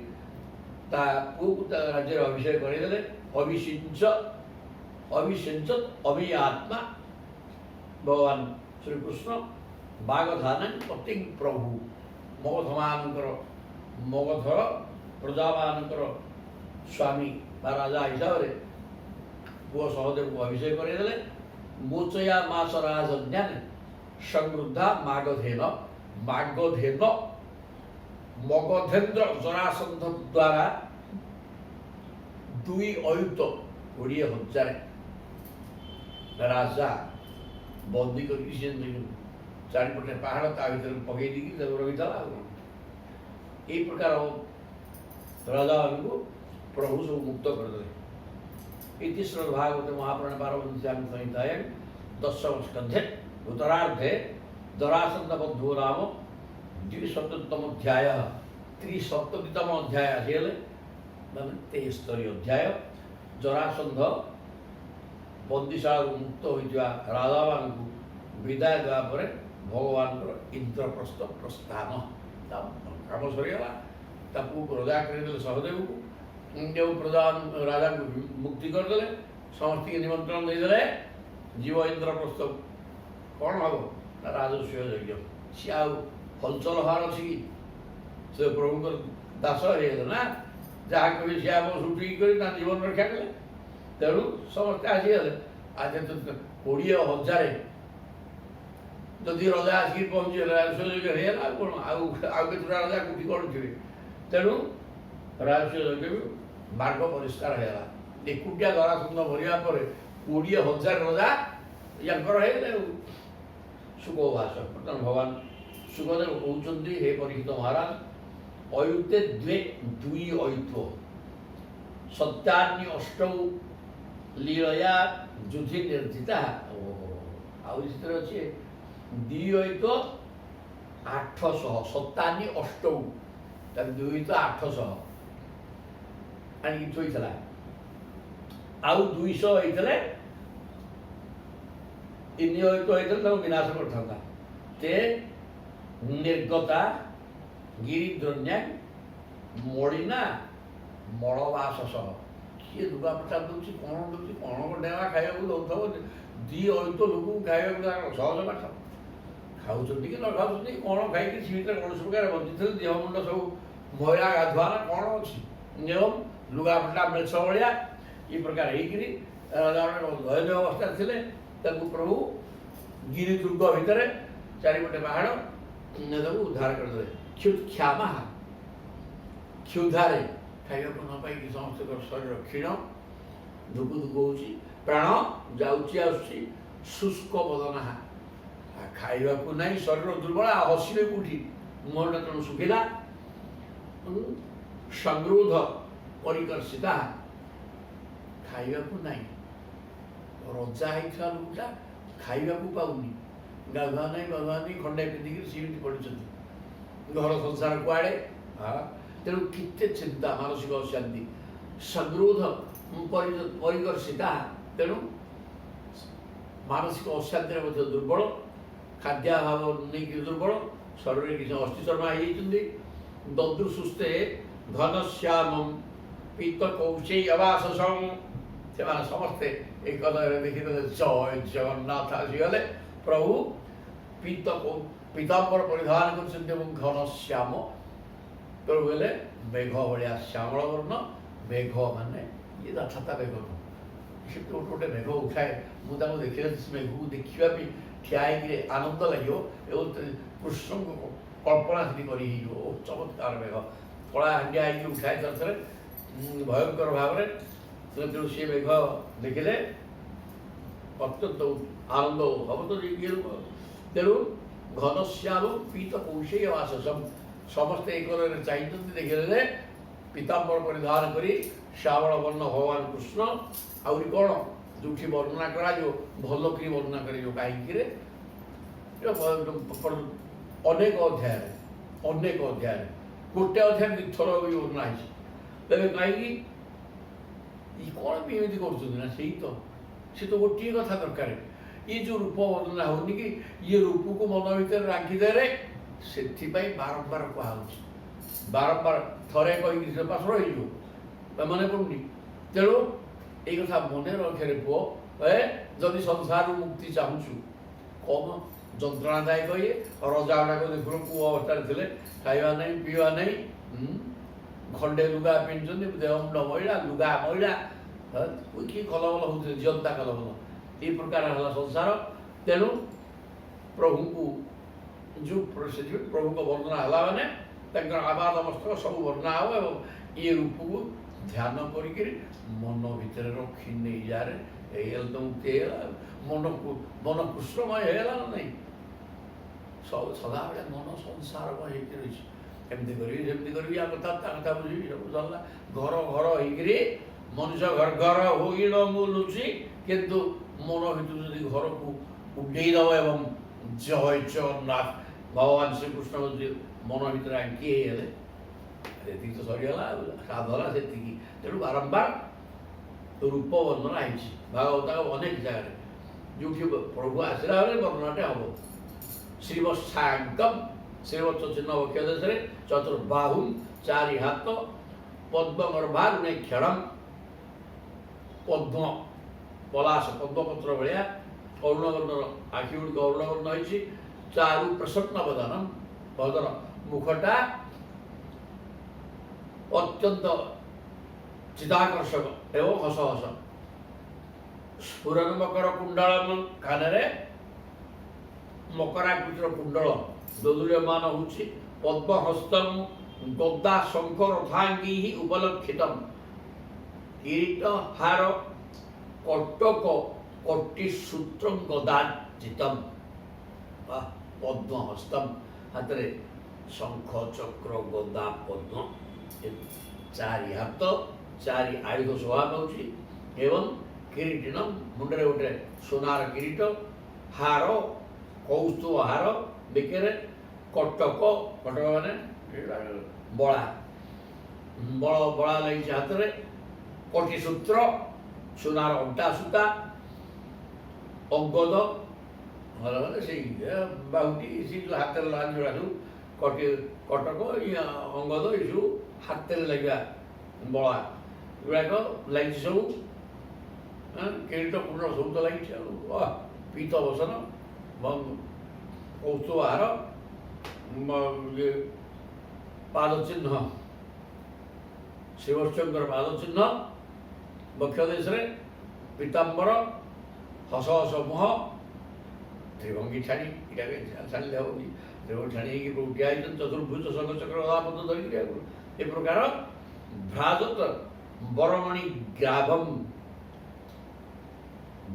पुओ को राज्य अभिषेक करदे अभिषिंचत अभि आत्मा भगवान श्रीकृष्ण बागधान पति प्रभु मगध मानकर मगध प्रजा मानकर स्वामी राजा हिसाब से पुओ सहदेव को अभिषेक करदे मोचया मास राजज्ञान समृद्धा मागधेन मागधेन मगधेन्द्र जरासंध द्वारा 2 अयुत 20,000 राजा बंदी कर चारिपटे पहाड़ ता भर पकई दी रही था ये प्रकार राजा को प्रभु सब मुक्त करदे इति श्रीमद्भागवते महापुराणे 12 संहितायां 10 स्कंधे उत्तरार्धे जरासंधबद्धो नाम 270तम अध्याय 370तम अध्याय आसिगले माने 73 अध्याय जरासंध बंदीशाला मुक्त होइतिबा राजा मानकु विदाय देवा परे भगवान इंद्रप्रस्थ प्रस्थान काम सरीगला ताकू रजा करदेले सहदेव को जो प्रधान राजा को मुक्ति करदे समस्त निमंत्रण देदेले जीव इंद्रप्रस्थ कौन हम राजस्व यज्ञ सी आ हलचल हार अच्छी से प्रभु दास हो ना जहाँ कभी सी आप छुट्टी कर जीवन रक्षा कले तेणु समस्ते आसीगले आज तो 20,000 जदि रजा आसिक पहुँचे राजस्व यज्ञ कौन आउ के राजा कौटी कौन थे तेणु ରହସ୍ୟ ଯଜ୍ଞ ବି ମାର୍ଗ ପରିଷ୍କାର ହେଇଗଲା। ଏକୁଟିଆ ଜରାସନ୍ଧ ମରିବା ପରେ 20,000 ରଜା ୟାଙ୍କର ହେଇଗଲେ ଆଉ। ସୁଖବାସ ବର୍ତ୍ତମାନ ଭଗବାନ ସୁଖଦେବ କହୁଛନ୍ତି, ହେ ପରୀକ୍ଷିତ ମହାରାଜ, ଅୟୁତେ ଦୁଇ ଅୟୁତ୍ୱ ସତ୍ୟାନ୍ୟ ଅଷ୍ଟୌ ଲୀଳୟା ଯୁଧି ନିର୍ଜିତା। ଆଉ ସେଥିରେ ଅଛି ଦ୍ୱିଅୟୁତ 800 ସତାନି ଅଷ୍ଟୌ, ତାର ଦ୍ୱିଅୟୁତ 800 ଆଣିକି ଥୋଇଥିଲା। ଆଉ 200 ହେଇଥିଲେ ତିନିଅୟୁତ ହେଇଥିଲେ ତାକୁ ବିନାଶ କରିଥାନ୍ତା। ତେ ନିର୍ଗତା ଗିରିଦ୍ରନ୍ୟା ମଳିନା ମଳବାସ ସହ। କିଏ ଲୁଗାପଟା ଦେଉଛି, କ'ଣ ଦେଉଛି, କ'ଣ ଡେଙ୍ଗା ଖାଇବାକୁ ଦେଉଥିବ। 2 ଅୟୁତ ଲୋକଙ୍କୁ ଖାଇବାକୁ ସହଜ ପାଠ। ଖାଉଛନ୍ତି କି ନ ଖାଉଛନ୍ତି, କ'ଣ ଖାଇକି ସେ ଭିତରେ କୌଣସି ପ୍ରକାର ବଞ୍ଚିଥିଲେ, ଦେହ ମୁଣ୍ଡ ସବୁ ମଇଳା ଗାଧୁଆ ନା କ'ଣ ଅଛି ନିୟମ, ଲୁଗାପଟା ମେଛ ଭଳିଆ ଏ ପ୍ରକାର ହେଇକିରି ଦୟନୀୟ ଅବସ୍ଥାରେ ଥିଲେ। ତାକୁ ପ୍ରଭୁ ଗିରି ଦୁର୍ଗ ଭିତରେ ଚାରିପଟେ ପାହାଡ଼ ତାକୁ ଉଦ୍ଧାର କରିଦେଲେ। କ୍ଷମା କ୍ଷୁଧାରେ ଖାଇବାକୁ ନ ପାଇକି ସମସ୍ତଙ୍କର ଶରୀର କ୍ଷୀଣ ଧୁକୁ ଧୁକୁ ହେଉଛି, ପ୍ରାଣ ଯାଉଛି ଆସୁଛି, ଶୁଷ୍କ ବଦନା, ଖାଇବାକୁ ନାହିଁ, ଶରୀର ଦୁର୍ବଳ, ହସିବେ କୋଉଠି, ମୁହଁଟା ତେଣୁ ଶୁଖିଲା, ସଂଗୃଧ ପରିକର୍ଷିତା, ଖାଇବାକୁ ନାହିଁ। ରଜା ହେଇଥିବା ଲୋକଟା ଖାଇବାକୁ ପାଉନି, ଗାଧୁଆ ନାହିଁ ଗାଧୁଆ ନାହିଁ, ଖଣ୍ଡେ ପିନ୍ଧିକି ସିମିତି ପଡ଼ିଛନ୍ତି, ଘର ସଂସାର କୁଆଡ଼େ। ତେଣୁ କେତେ ଚିନ୍ତା, ମାନସିକ ଅଶାନ୍ତି, ସଂଗୃଧ ପରିକର୍ଷିତା, ତେଣୁ ମାନସିକ ଅଶାନ୍ତିରେ ମଧ୍ୟ ଦୁର୍ବଳ, ଖାଦ୍ୟାଭାବ ନେଇକି ଦୁର୍ବଳ, ଶରୀରରେ କିଛି ଅସ୍ଥିଚର୍ମା ହେଇଯାଇଛନ୍ତି। ଦଦୃଶୁସ୍ତେ ଘନଶ୍ୟାମଂ ପୀତ କୌଶେଇ ଅବାସସଂ, ସେମାନେ ସମସ୍ତେ ଏ କଦରେ ଦେଖିଦେଲେ ଜୟ ଜଗନ୍ନାଥ ଆସିଗଲେ। ପ୍ରଭୁ ପୀତାମ୍ବର ପରିଧାନ କରୁଛନ୍ତି ଏବଂ ଘନଶ୍ୟାମ, ପ୍ରଭୁ ହେଲେ ମେଘ ଭଳିଆ ଶ୍ୟାମଳ ବର୍ଣ୍ଣ। ମେଘ ମାନେ ଇଏ ଯଥାତା ମେଘ ନୁହଁ, ସେ ଗୋଟେ ଗୋଟେ ମେଘ ଉଠାଏ। ମୁଁ ତାଙ୍କୁ ଦେଖିଲେ ସେ ମେଘକୁ ଦେଖିବା ପାଇଁ ଠିଆ ହେଇକିରି ଆନନ୍ଦ ଲାଗିବ ଏବଂ କୃଷ୍ଣଙ୍କୁ କଳ୍ପନା ସେଠି କରି ହେଇଯିବ। ଚମତ୍କାର ମେଘ କଳା ହାଣ୍ଡିଆ ହେଇକି ଉଠାଏ ଥରେ ଥରେ ଭୟଙ୍କର ଭାବରେ। ତେଣୁ ସେ ମେଘ ଦେଖିଲେ ଅତ୍ୟନ୍ତ ଆନନ୍ଦ ହବ ତ ଇଏ। ତେଣୁ ଘନଶ୍ୟାମ ପୀତ କୌଶେୟ ଆସସମ୍, ସମସ୍ତେ ଏ କରରେ ଚାହିଁଛନ୍ତି, ଦେଖିଲେ ପୀତାମ୍ବର ପରିଧାନ କରି ଶ୍ୟାମଳ ବର୍ଣ୍ଣ ଭଗବାନ କୃଷ୍ଣ। ଆହୁରି କ'ଣ ଯେଉଁଠି ବର୍ଣ୍ଣନା କରାଯିବ, ଭଲ କରି ବର୍ଣ୍ଣନା କରାଯିବ, କାହିଁକିରେ ଅନେକ ଅଧ୍ୟାୟରେ ଗୋଟେ ଅଧ୍ୟାୟ 2 ଥର ବି ବର୍ଣ୍ଣନା ହେଇଛି। ତେବେ କାହିଁକି କ'ଣ ବି ଏମିତି କରୁଛନ୍ତି ନା, ସେଇ ତ ସେ ତ ଗୋଟିଏ କଥା ଦରକାର। ଇଏ ଯେଉଁ ରୂପ ବର୍ଣ୍ଣନା ହଉନି କି, ଇଏ ରୂପକୁ ମନ ଭିତରେ ରାଖିଦେଲେ, ସେଥିପାଇଁ ବାରମ୍ବାର କୁହାହେଉଛି। ବାରମ୍ବାର ଥରେ କହିକି ସେ ପାଶ ରହିଯିବ, ମନେ ପଡ଼ୁନି। ତେଣୁ ଏଇ କଥା ମନେ ରଖରେ ପୁଅ, ଯଦି ସଂସାରରୁ ମୁକ୍ତି ଚାହୁଁଛୁ, କମ ଯନ୍ତ୍ରଣାଦାୟକ ଇଏ। ରଜା ଗୁଡ଼ାକ ଦେଖୁନ କୋଉ ଅବସ୍ଥାରେ ଥିଲେ, ଖାଇବା ନାହିଁ ପିଇବା ନାହିଁ, ଖଣ୍ଡେ ଲୁଗା ପିନ୍ଧୁଛନ୍ତି, ଦେହ ମୁଣ୍ଡ ମଇଳା, ଲୁଗା ମଇଳା, କି କଲବଲ ହଉଥିଲେ, ଜିଅନ୍ତା କଲବଲ, ଏଇ ପ୍ରକାର ହେଲା ସଂସାର। ତେଣୁ ପ୍ରଭୁଙ୍କୁ ଯେଉଁ ପ୍ରଭୁଙ୍କ ବର୍ଣ୍ଣନା ହେଲା ମାନେ ତାଙ୍କର ଆବାଦ ମସ୍ତକ ସବୁ ବର୍ଣ୍ଣନା ହେବ ଏବଂ ଏ ରୂପକୁ ଧ୍ୟାନ କରିକିରି ମନ ଭିତରେ ରଖି ନେଇଯାରେ ହେଇଗଲା ତ ମୁକ୍ତି ହେଇଗଲା। ମନ କୃଷ୍ଣମୟ ହେଇଗଲା ନା ନାହିଁ, ସବୁ ସଦାବେଳେ ମନ ସଂସାରମୟ ହେଇକି ରହିଛି। ଏମିତି କରିବି ସେମିତି କରିବି, ଆ କଥା ତା କଥା ବୁଝିବି, ସବୁ ସରିଲା। ଘର ଘର ହେଇକିରି ମଣିଷ ଘର ଘର ହୋଇଣ ବୁଲୁଛି, କିନ୍ତୁ ମନ ଭିତରୁ ଯଦି ଘରକୁ ଉଡ଼େଇ ଦେବ ଏବଂ ଜୟ ଜଗନ୍ନାଥ ଭଗବାନ ଶ୍ରୀକୃଷ୍ଣ ମନ ଭିତରେ ଆଙ୍କି ହେଇଗଲେ, ସେତିକି ତ ସରିଗଲା, ସାଧନା ସେତିକି। ତେଣୁ ବାରମ୍ବାର ରୂପ ବର୍ଣ୍ଣନା ହେଇଛି ଭାଗବତ ଅନେକ ଜାଗାରେ, ଯେଉଁଠି ପ୍ରଭୁ ଆସିଲା ବେଳେ ବର୍ଣ୍ଣନାଟେ ହବ। ଶ୍ରୀବତ୍ସାଙ୍କମ୍, ଶ୍ରୀବତ୍ସ ଚିହ୍ନ ବକ୍ଷ ଦେଶରେ, ଚତୁର୍ବାହୁ, 4 ହାତ, ପଦ୍ମଗର୍ଭାରୁଣେ କ୍ଷଣମ୍, ପଦ୍ମ ପଲାଶ ପଦ୍ମପତ୍ର ଭଳିଆ ଅରୁଣବର୍ଣ୍ଣର ଆଖି ଗୁଡ଼ିକ ଅରୁଣବର୍ଣ୍ଣ ହେଇଛି। ଚାରୁ ପ୍ରସନ୍ନ ବଦନ, ମୁଖଟା ଅତ୍ୟନ୍ତ ଚିଦାକର୍ଷକ ଏବଂ ହସ ହସ। ସ୍ଫୁରନ ମକର କୁଣ୍ଡଳମ, କାନରେ ମକରାକୃତିର କୁଣ୍ଡଳ ଦୋଦୁଲ୍ୟମାନ ହେଉଛି। ପଦ୍ମହସ୍ତମ, ଗଦା ଶଙ୍ଖ ରଥାଙ୍ଗୀ ଉପଲକ୍ଷିତମ୍ କିରୀଟ ହାର କଟକ କଟି ସୂତ୍ର ଗଦାଜିତମ୍ ପଦ୍ମ ହସ୍ତମ୍ ହାତରେ ଶଙ୍ଖ ଚକ୍ର ଗଦା ପଦ୍ମ ଚାରି ହାତ ଚାରି ଆୟୁଧ ଶୋଭା ପାଉଛି ଏବଂ କିରୀଟିନ ମୁଣ୍ଡରେ ଗୋଟେ ସୁନାର କିରୀଟ ହାର କୌସ୍ତୁଭ ହାର ବେକରେ କଟକ କଟକ ମାନେ ବଳା ବଳା ଲାଗିଛି ହାତରେ କଟିସୂତ୍ର ସୁନାର ଅଣ୍ଟା ସୂତା ଅଙ୍ଗଦ ମାନେ ସେଇ ବାହୁଟି ସେ ଯେଉଁ ହାତରେ ଲାଗି ଯୋଡ଼ା ସବୁ କଟକ ଅଙ୍ଗଦ ଏସବୁ ହାତରେ ଲାଗିବା ବଳା ଏଗୁଡ଼ାକ ଲାଗିଛି ସବୁ କିରୀଟ କୁଣ୍ଡ ସବୁ ତ ଲାଗିଛି ଆଉ ପୀତ ବସନ କୌସ୍ତୁଭ ହାର ପାଦ ଚିହ୍ନ ଶ୍ରୀବତ୍ସଙ୍କର ପାଦ ଚିହ୍ନ ବକ୍ଷ ଦେଶରେ ପୀତାମ୍ବର ହସ ହସ ମୁହଁ ତ୍ରିଭଙ୍ଗୀ ଛାଣି ଏଇଟା ଛାଣିଲେ ହେବନି ତ୍ରିଭଙ୍ଗୀ ଛାଣି ହେଇକି ପ୍ରଭୁ ଠିଆ ହେଇଛନ୍ତି ଚତୁର୍ଭୁଜ ଶଙ୍ଖ ଚକ୍ର ଗଦାପଦ୍ମ ଧରିକି ଏ ପ୍ରକାର ଭ୍ରାଜତ ବରମଣି ଗ୍ରାଭମ୍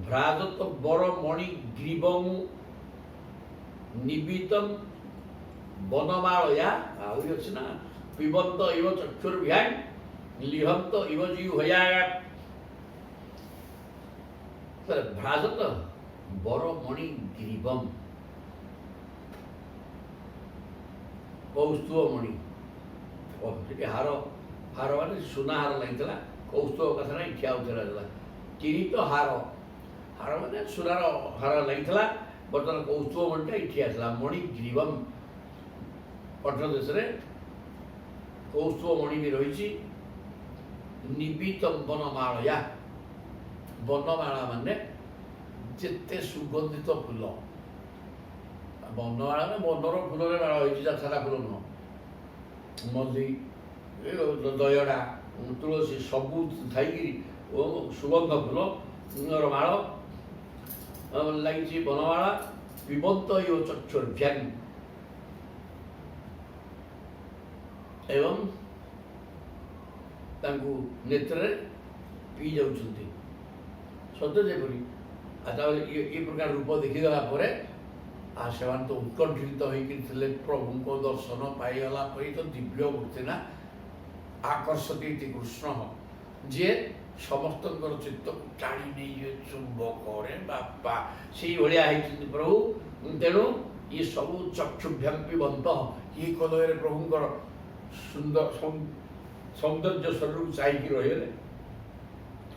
ଭ୍ରାଜତ ବରମଣି ଗ୍ରୀବଂ ନିବିତମ୍ ବନମାଳୟା ଆହୁରି ଅଛି ନା ପିବନ୍ତ ଇବ ଚକ୍ଷୁର୍ଭ୍ୟାଂ ଲିହନ୍ତ ଇବ ଜିହ୍ୱୟା ଭ୍ରାଜତ ବରମଣି ଗ୍ରୀବମ୍ କୌସ୍ତୁଭ ମଣି ସେଠି ହାର ମାନେ ସୁନା ହାର ଲାଗିଥିଲା କୌସ୍ତୁଭ କଥା ନାହିଁ ଠିଆ ଉଠିଲା କିରୀଟ ହାର ମାନେ ସୁନାର ହାର ଲାଗିଥିଲା ବର୍ତ୍ତମାନ କୌସ୍ତୁଭ ମଣିଟା ଏଠି ଆସିଲା ମଣି ଗ୍ରୀବମ୍ ପଟନ ଦେଶରେ କୌସ୍ତୁଭ ମଣି ବି ରହିଛି ନିବିତମ୍ ବନମାଳୟା ବନମାଳା ମାନେ ଯେତେ ସୁଗନ୍ଧିତ ଫୁଲ ବନମାଳା ମାନେ ବନର ଫୁଲରେ ମାଳ ହେଇଛି ସାରା ଫୁଲ ନୁହଁ ମଲ୍ଲି ଦୟଡ଼ା ତୁଳସୀ ସବୁ ଥାଇକିରି ସୁଗନ୍ଧ ଫୁଲର ମାଳ ଲାଗିଛି ବନମାଳା ପିବନ୍ତ ଇବ ଚକ୍ଷୁର୍ଭ୍ୟାଂ ଏବଂ ତାଙ୍କୁ ନେତ୍ରରେ ପିଇ ଯାଉଛନ୍ତି ସତ୍ୟ ଯେପରି ତାପରେ ଏ ପ୍ରକାର ରୂପ ଦେଖିଦେଲା ପରେ ସେମାନେ ତ ଉତ୍କଣ୍ଠିତ ହେଇକି ଥିଲେ ପ୍ରଭୁଙ୍କ ଦର୍ଶନ ପାଇଗଲା ପରେ ତ ଦିବ୍ୟ ମୂର୍ତ୍ତି ନା ଆକର୍ଷତି କୃଷ୍ଣ ଯିଏ ସମସ୍ତଙ୍କର ଚିତ୍ତକୁ ଟାଣି ନେଇଯିବେ ଚୁମ୍ବକରେ ବାପା ସେଇଭଳିଆ ହେଇଛନ୍ତି ପ୍ରଭୁ ତେଣୁ ଇଏ ସବୁ ଚକ୍ଷୁଭ୍ୟାଂ ପିବନ୍ତ ଇଏ କଲୟରେ ପ୍ରଭୁଙ୍କର ସୁନ୍ଦର ସୌନ୍ଦର୍ଯ୍ୟ ଶରୀରକୁ ଚାହିଁକି ରହିଗଲେ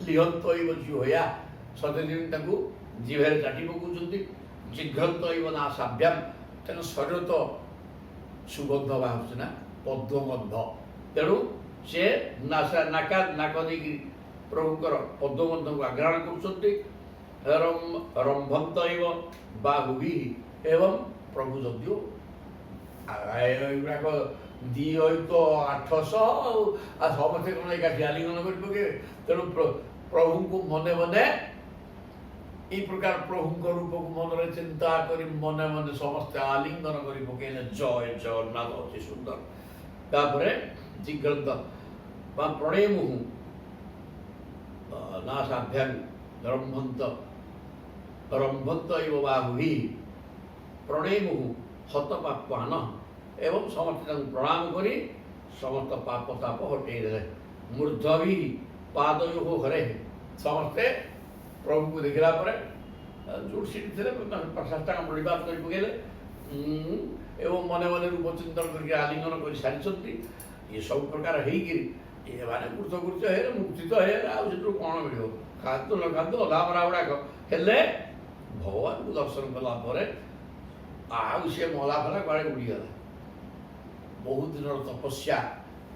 ଲିହନ୍ତ ଇବ ଜିହ୍ୱୟା ସତେଦିନ ତାଙ୍କୁ ଜିଭରେ ଚାଟି ପକାଉଛନ୍ତି ଜିଘ୍ରନ୍ତ ଇବ ନାସାଭ୍ୟାଂ ତେଣୁ ଶରୀର ତ ସୁଗନ୍ଧ ବାହାରୁଛି ନା ପଦ୍ମଗନ୍ଧ ତେଣୁ ସେ ନାକ ଦେଇକି ପ୍ରଭୁଙ୍କର ପଦ୍ମଗନ୍ଧକୁ ଆଘ୍ରାଣ କରୁଛନ୍ତି ରମ୍ଭନ୍ତ ଇବ ବାହୁବି ଏବଂ ପ୍ରଭୁ ଯଦିଓ ଏଗୁଡ଼ାକ ଦି ତ 800 ଆଉ ସମସ୍ତେ କ'ଣ ଏକାଠି ଆଲିଙ୍ଗନ କରି ପକେଇବେ ତେଣୁ ପ୍ରଭୁଙ୍କୁ ମନେ ମନେ এই প্রকার প্রভুঙ্ক রূপক মନରେ চিন্তা করে মনে মনে সমস্ত আলিঙ্গন করে পকাইলে জয় জগন্নাথ অতি সুন্দর তারপরে জিঘ্রন্ত বা প্রণয় মুহু নাসাভ্যাং রম্ভন্ত ইব বাহুহি প্রণয় মুহু হত পাপান এবং সমস্ত তাকে প্রণাম করে সমস্ত পাপ তাপ হটাই দেলে মূর্ধবি পাদয়োহ হরে ସମସ୍ତେ ପ୍ରଭୁଙ୍କୁ ଦେଖିଲା ପରେ ଯେଉଁଠି ସେଠି ଥିଲେ ସାଷ୍ଟାଙ୍ଗ ପ୍रणिपात କରି ପକାଇଲେ ଏବଂ ମନେ ମନେ ରୂପ ଚିନ୍ତନ କରିକି ଆଲିଙ୍ଗନ କରି ସାରିଛନ୍ତି ଏସବୁ ପ୍ରକାର ହେଇକିରି ଏମାନେ କୃତକୃତ୍ୟ ହେଇଗଲେ ମୁକ୍ତି ତ ହେଇଗଲେ ଆଉ ସେଥିରୁ କ'ଣ ମିଳିବ ଖାଦ୍ୟ ନ ଖାଦ୍ୟ ଅଧାମରା ଗୁଡ଼ାକ ହେଲେ ଭଗବାନଙ୍କୁ ଦର୍ଶନ କଲା ପରେ ଆଉ ସେ ମଲା ଫଲା କୁଆଡ଼େ ଉଡ଼ିଗଲା ବହୁତ ଦିନର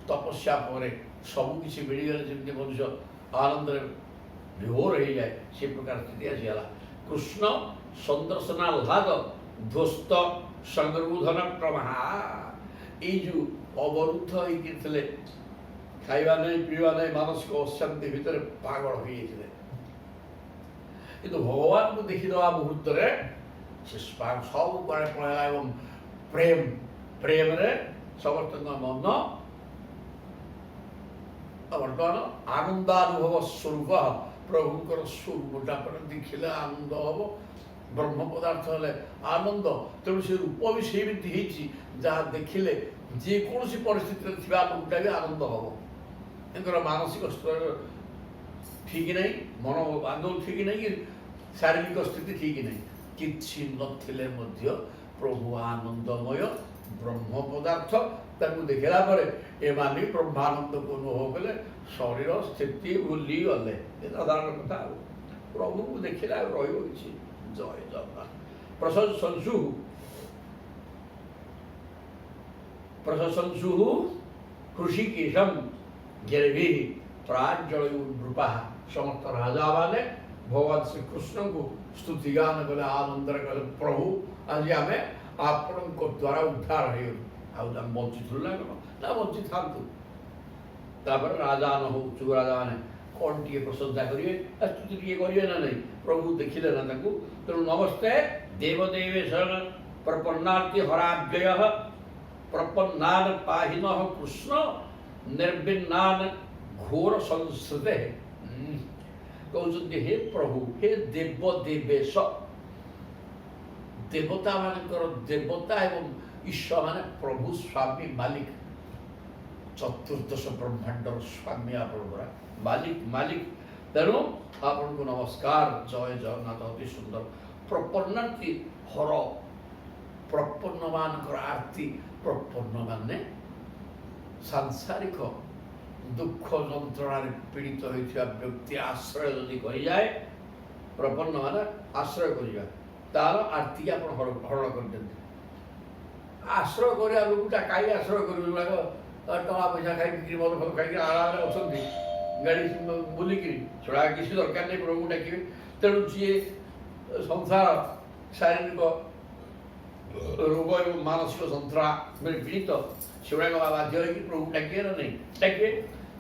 ତପସ୍ୟା ପରେ ସବୁକିଛି ମିଳିଗଲେ ଯେମିତି ମନୁଷ୍ୟ ଆନନ୍ଦରେ ବିଭୋର ହେଇଯାଏ ସେ ପ୍ରକାର ସ୍ଥିତି ଆସିଗଲା କୃଷ୍ଣ ସନ୍ଦର୍ଶନାହ୍ଲାଦ ଧ୍ୱସ୍ତ ସଂରୁଧନ କ୍ରମହା ଏଇ ଯେଉଁ ଅବରୁଦ୍ଧ ହେଇକି ଥିଲେ ଖାଇବା ନାହିଁ ପିଇବା ନାହିଁ ମାନସିକ ଅଶାନ୍ତି ଭିତରେ ପାଗଳ ହୋଇଯାଇଥିଲେ କିନ୍ତୁ ଭଗବାନଙ୍କୁ ଦେଖିଦେବା ମୁହୂର୍ତ୍ତରେ ସେ ସବୁ କୁଆଡ଼େ ପଳେଇଲା ଏବଂ ପ୍ରେମରେ ସମସ୍ତଙ୍କ ମନ ବର୍ତ୍ତମାନ ଆନନ୍ଦାନୁଭବ ସ୍ୱରୂପ ପ୍ରଭୁଙ୍କର ସ୍ୱରୂପଟା ପରେ ଦେଖିଲେ ଆନନ୍ଦ ହେବ। ବ୍ରହ୍ମ ପଦାର୍ଥ ହେଲେ ଆନନ୍ଦ, ତେଣୁ ସେ ରୂପ ବି ସେମିତି ହେଇଛି ଯାହା ଦେଖିଲେ ଯେକୌଣସି ପରିସ୍ଥିତିରେ ଥିବା ଲୋକଟା ବି ଆନନ୍ଦ ହେବ। ତାଙ୍କର ମାନସିକ ସ୍ତର ଠିକ୍ ନାହିଁ, ମନ ଆଦୌ ଠିକ୍ ନାହିଁ, କି ଶାରୀରିକ ସ୍ଥିତି ଠିକ୍ ନାହିଁ, କିଛି ନଥିଲେ ମଧ୍ୟ ପ୍ରଭୁ ଆନନ୍ଦମୟ ବ୍ରହ୍ମ ପଦାର୍ଥ। ତାଙ୍କୁ ଦେଖିଲା ପରେ ଏମାନେ ବ୍ରହ୍ମାନନ୍ଦକୁ ଅନୁଭବ କଲେ, ଶରୀର ସ୍ଥିତି ଭୁଲିଗଲେ। ଏ ସାଧାରଣ କଥା। ଆଉ ପ୍ରଭୁଙ୍କୁ ଦେଖିଲେ ଆଉ ରହିବ କିଛି। ଜୟ ଜଗନ୍ନାଥ। ପ୍ରଶଂସୁ ହୃଷିକେଶଂ ଗିରିଭିଃ ପ୍ରାଞ୍ଜଳୟୁ ନୃପାଃ। ସମସ୍ତ ରାଜାମାନେ ଭଗବାନ ଶ୍ରୀକୃଷ୍ଣଙ୍କୁ ସ୍ତୁତିଗାନ କଲେ, ଆନନ୍ଦରେ କଲେ, ପ୍ରଭୁ ଆଜି ଆମେ ଆପଣଙ୍କ ଦ୍ୱାରା ଉଦ୍ଧାର ହେଇଗଲୁ। ଆଉ ଆମେ ବଞ୍ଚିଥିଲୁ ନା କ'ଣ? ନା ବଞ୍ଚିଥାନ୍ତୁ। ତାପରେ ରାଜା ନ ହଉ ଚୁଗ ରାଜାମାନେ କ'ଣ ଟିକେ ପ୍ରଶଂସା କରିବେ, ସ୍ତୁତି ଟିକେ କରିବେ ନା ନାହିଁ? ପ୍ରଭୁ ଦେଖିଲେ ନା ତାଙ୍କୁ। ତେଣୁ ନମସ୍ତେ ଦେବଦେବେଶ ପ୍ରପନ୍ନାର୍ତି ହରାବ୍ୟୟ ପ୍ରପନ୍ନାନ ପାହିନଃ କୃଷ୍ଣ ନିର୍ବିନ୍ନାନ ଘୋର ସଂସ୍କୃତେ। କହୁଛନ୍ତି ହେ ପ୍ରଭୁ, ହେ ଦେବ ଦେବେଶ, ଦେବତା ମାନଙ୍କର ଦେବତା ଏବଂ ଈଶ୍ୱର ମାନେ ପ୍ରଭୁ ସ୍ୱାମୀ ମାଲିକ, ଚତୁର୍ଦ୍ଦଶ ବ୍ରହ୍ମାଣ୍ଡର ସ୍ୱାମୀ ଆପଣ ପରା, ମାଲିକ। ତେଣୁ ଆପଣଙ୍କୁ ନମସ୍କାର। ଜୟ ଜଗନ୍ନାଥ। ଅତି ସୁନ୍ଦର। ପ୍ରପନ୍ନାର୍ତି ହର, ପ୍ରପନ୍ନ ମାନଙ୍କର ଆରତି। ପ୍ରପନ୍ନ ମାନେ ସାଂସାରିକ ଦୁଃଖ ଯନ୍ତ୍ରଣାରେ ପୀଡ଼ିତ ହୋଇଥିବା ବ୍ୟକ୍ତି ଆଶ୍ରୟ ଯଦି କରିଯାଏ, ପ୍ରପନ୍ନ ମାନେ ଆଶ୍ରୟ କରିବା, ତାର ଆର୍ତିକି ଆପଣ ହରଣ କରିଦିଅନ୍ତି। ଆଶ୍ରୟ କରିବା ଲୋକଟା କାହିଁ ଆଶ୍ରୟ କରିବ? ଗୁଡ଼ାକ ଟଙ୍କା ପଇସା ଖାଇ ବିକ୍ରି ମଦ ଫଦ ଖାଇକି ଆରାମରେ ଅଛନ୍ତି, ଗାଡ଼ି ବୁଲିକିରି, ସେଗୁଡ଼ା କିଛି ଦରକାର ନାହିଁ। ପ୍ରଭୁକୁ ଡାକିବେ। ତେଣୁ ଯିଏ ସଂସାର ଶାରୀରିକ ରୋଗ ଏବଂ ମାନସିକ ଯନ୍ତ୍ରଣାରେ ପୀଡ଼ିତ, ସେଗୁଡ଼ାକ ବାଧ୍ୟ ହୋଇକି ପ୍ରଭୁ ଡାକିବେ ନା ନାହିଁ? ଡାକିବେ।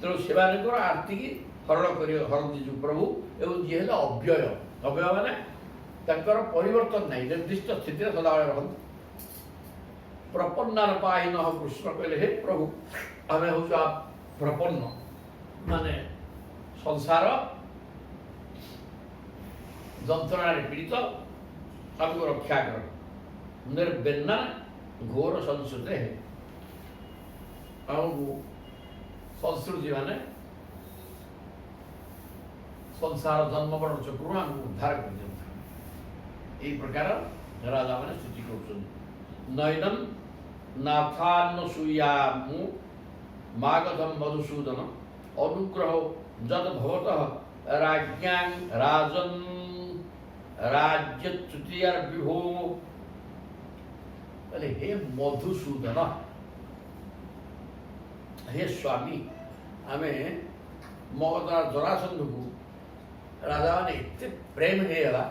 ତେଣୁ ସେମାନଙ୍କର ଆର୍ତିକି ହରନ୍ତି ଯେଉଁ ପ୍ରଭୁ। ଏବଂ ଯିଏ ହେଲେ ଅବ୍ୟୟ, ଅବ୍ୟୟ ମାନେ ତାଙ୍କର ପରିବର୍ତ୍ତନ ନାହିଁ, ନିର୍ଦ୍ଦିଷ୍ଟ ସ୍ଥିତିରେ ସଦାବେଳେ ରହନ୍ତି। ପ୍ରପନ୍ନାନ ପାହିନଃ କୃଷ୍ଣ କହିଲେ, ହେ ପ୍ରଭୁ ଆମେ ହେଉଛୁ ପ୍ରପନ୍ନ, ମାନେ ସଂସାର ଯନ୍ତ୍ରଣାରେ ପୀଡ଼ିତ, ଆମକୁ ରକ୍ଷା କର। ନିର୍ବିନ୍ନା ଘୋର ସଂସ୍କୃତି। ଆମକୁ ସଂସ୍କୃତି ମାନେ ସଂସାର ଜନ୍ମବଣ ଚକ୍ରୁ ଆମକୁ ଉଦ୍ଧାର କରିଦିଅନ୍ତି। ଏହି ପ୍ରକାର ରାଜାମାନେ ସ୍ଥିତି କରୁଛନ୍ତି। ନୈନମ୍ ନାଥାନ୍ନସୂୟାମୁ ମାଗଧଂ ମଧୁସୂଦନ ଅନୁଗ୍ରହ ଯଦ୍ ଭବତଃ ରାଜ୍ୟାଂ ରାଜନ୍ ରାଜ୍ୟଚ୍ୟୁତିୟାର ବିଭୋ। କହିଲେ ହେ ମଧୁସୂଦନ, ହେ ସ୍ୱାମୀ, ଆମେ ମଗଧ ଜରାସନ୍ଧକୁ ରାଜାମାନେ ଏତେ ପ୍ରେମ ହେଇଗଲା।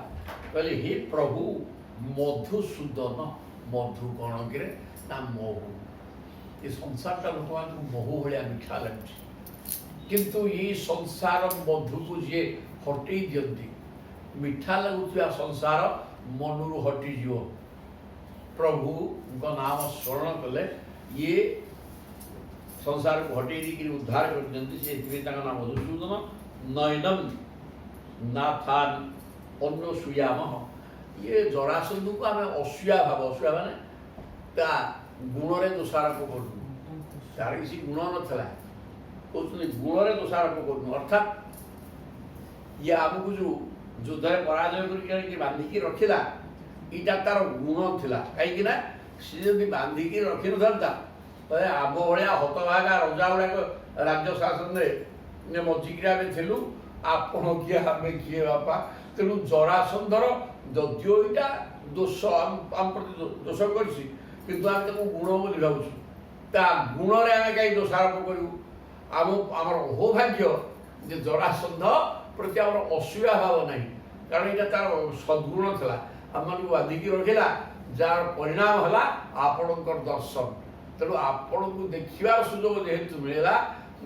କହିଲେ ହେ ପ୍ରଭୁ ମଧୁସୂଦନ। ମଧୁ କ'ଣ କିରେ? ନା ମହୁ। ଏ ସଂସାରଟା ଲୋକମାନଙ୍କୁ ମହୁ ଭଳିଆ ମିଠା ଲାଗୁଛି, କିନ୍ତୁ ଏଇ ସଂସାର ମଧୁକୁ ଯିଏ ହଟେଇ ଦିଅନ୍ତି, ମିଠା ଲାଗୁଥିବା ସଂସାର ମନରୁ ହଟିଯିବ। ପ୍ରଭୁଙ୍କ ନାମ ସ୍ମରଣ କଲେ ଇଏ ସଂସାରକୁ ହଟେଇ ଦେଇକି ଉଦ୍ଧାର କରିଦିଅନ୍ତି। ସେଥିପାଇଁ ତାଙ୍କ ନାମ ମଧୁସୂଦନ। ନୈନମ୍ ନାଥାନ୍ ଅନ୍ନସୂୟାମଃ। ଇଏ ଜରାସନ୍ଧକୁ ଆମେ ଅସୂୟା ଭାବ, ଅସୂୟା ମାନେ ତା ଗୁଣରେ ଦୋଷାରୋପ କରୁନୁ, ତାର କିଛି ଗୁଣ ନଥିଲା, କହୁଛନ୍ତି ଗୁଣରେ ଦୋଷାରୋପ କରୁନୁ। ଅର୍ଥାତ୍ ଇଏ ଆମକୁ ଯେଉଁ ଯୁଦ୍ଧରେ ପରାଜୟ କରିକି ବାନ୍ଧିକି ରଖିଲା, ଏଇଟା ତାର ଗୁଣ ଥିଲା। କାହିଁକି ନା ସେ ଯଦି ବାନ୍ଧିକି ରଖିନଥାନ୍ତା, ତାହେଲେ ଆମ ଭଳିଆ ହତଭାଗା ରଜା ଗୁଡ଼ାକ ରାଜ୍ୟ ଶାସନରେ ମଜିକିରି ଆମେ ଥିଲୁ, ଆପଣ କିଏ ଆମେ କିଏ ବାପା। ତେଣୁ ଜରାସନ୍ଧର ଯଦିଓ ଏଇଟା ଦୋଷ ଆମ ପ୍ରତି ଦୋଷ କରିଛି, କିନ୍ତୁ ଆମେ ତାକୁ ଗୁଣ ବୋଲି ଭାବୁଛୁ। ତା ଗୁଣରେ ଆମେ କାହିଁ ଦୋଷାରୋପ କରିବୁ? ଆମର ଅହୋଭାଗ୍ୟ ଯେ ଜରାସନ୍ଧ ପ୍ରତି ଆମର ଅସୂୟା ଭାବ ନାହିଁ, କାରଣ ଏଇଟା ତାର ସଦ୍ଗୁଣ ଥିଲା। ଆମମାନଙ୍କୁ ବାନ୍ଧିକି ରଖିଲା, ଯାହାର ପରିଣାମ ହେଲା ଆପଣଙ୍କର ଦର୍ଶନ। ତେଣୁ ଆପଣଙ୍କୁ ଦେଖିବାର ସୁଯୋଗ ଯେହେତୁ ମିଳିଲା,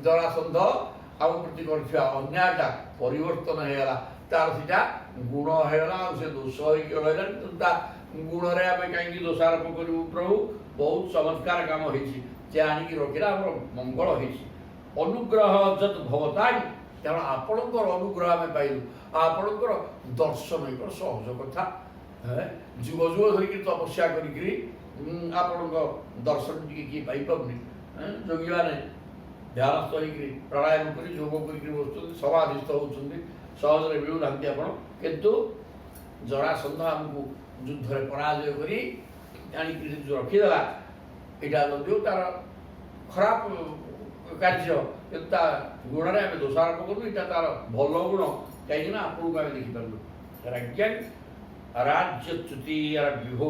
ଜରାସନ୍ଧ ଆମ ପ୍ରତି କରିଥିବା ଅନ୍ୟାୟଟା ପରିବର୍ତ୍ତନ ହେଇଗଲା, ତାର ସେଟା ଗୁଣ ହେଇଗଲା, ଆଉ ସେ ଦୋଷ ହେଇକି ରହିଲା। କିନ୍ତୁ ତା ଗୁଣରେ ଆମେ କାହିଁକି ଦୋଷାରୋପ କରିବୁ? ପ୍ରଭୁ ବହୁତ ଚମତ୍କାର କାମ ହେଇଛି, ସେ ଆଣିକି ରଖିଲା, ଆମର ମଙ୍ଗଳ ହେଇଛି। ଅନୁଗ୍ରହ ଯତ୍ ଭବତାଂ, କାରଣ ଆପଣଙ୍କର ଅନୁଗ୍ରହ ଆମେ ପାଇଲୁ, ଆପଣଙ୍କର ଦର୍ଶନ ଏକ ସହଜ କଥା। ଯୁଗ ଯୁଗ ଧରିକି ତପସ୍ୟା କରିକିରି ଆପଣଙ୍କ ଦର୍ଶନ ଟିକେ କିଏ ପାଇପାରୁନି। ଯୋଗୀମାନେ ଧ୍ୟାନସ୍ଥ ହେଇକିରି ପ୍ରାଣାୟାମ କରି ଯୋଗ କରିକିରି ବସୁଛନ୍ତି, ସମାଧିସ୍ଥ ହେଉଛନ୍ତି, ସହଜରେ ମିଳୁନାହାନ୍ତି ଆପଣ। କିନ୍ତୁ ଜରାସନ୍ଧ ଆମକୁ ଯୁଦ୍ଧରେ ପରାଜୟ କରି ଆଣିକି ରଖିଦେଲା। ଏଇଟା ଯଦିଓ ତାର ଖରାପ କାର୍ଯ୍ୟ, କିନ୍ତୁ ତା ଗୁଣରେ ଆମେ ଦୋଷାରୋପ କରୁ, ଏଇଟା ତାର ଭଲ ଗୁଣ, କାହିଁକିନା ଆପଣଙ୍କୁ ଆମେ ଦେଖିପାରିଲୁ। ରାଜ୍ୟାଂ ରାଜ୍ୟଚ୍ୟୁତି ବିଭୋ,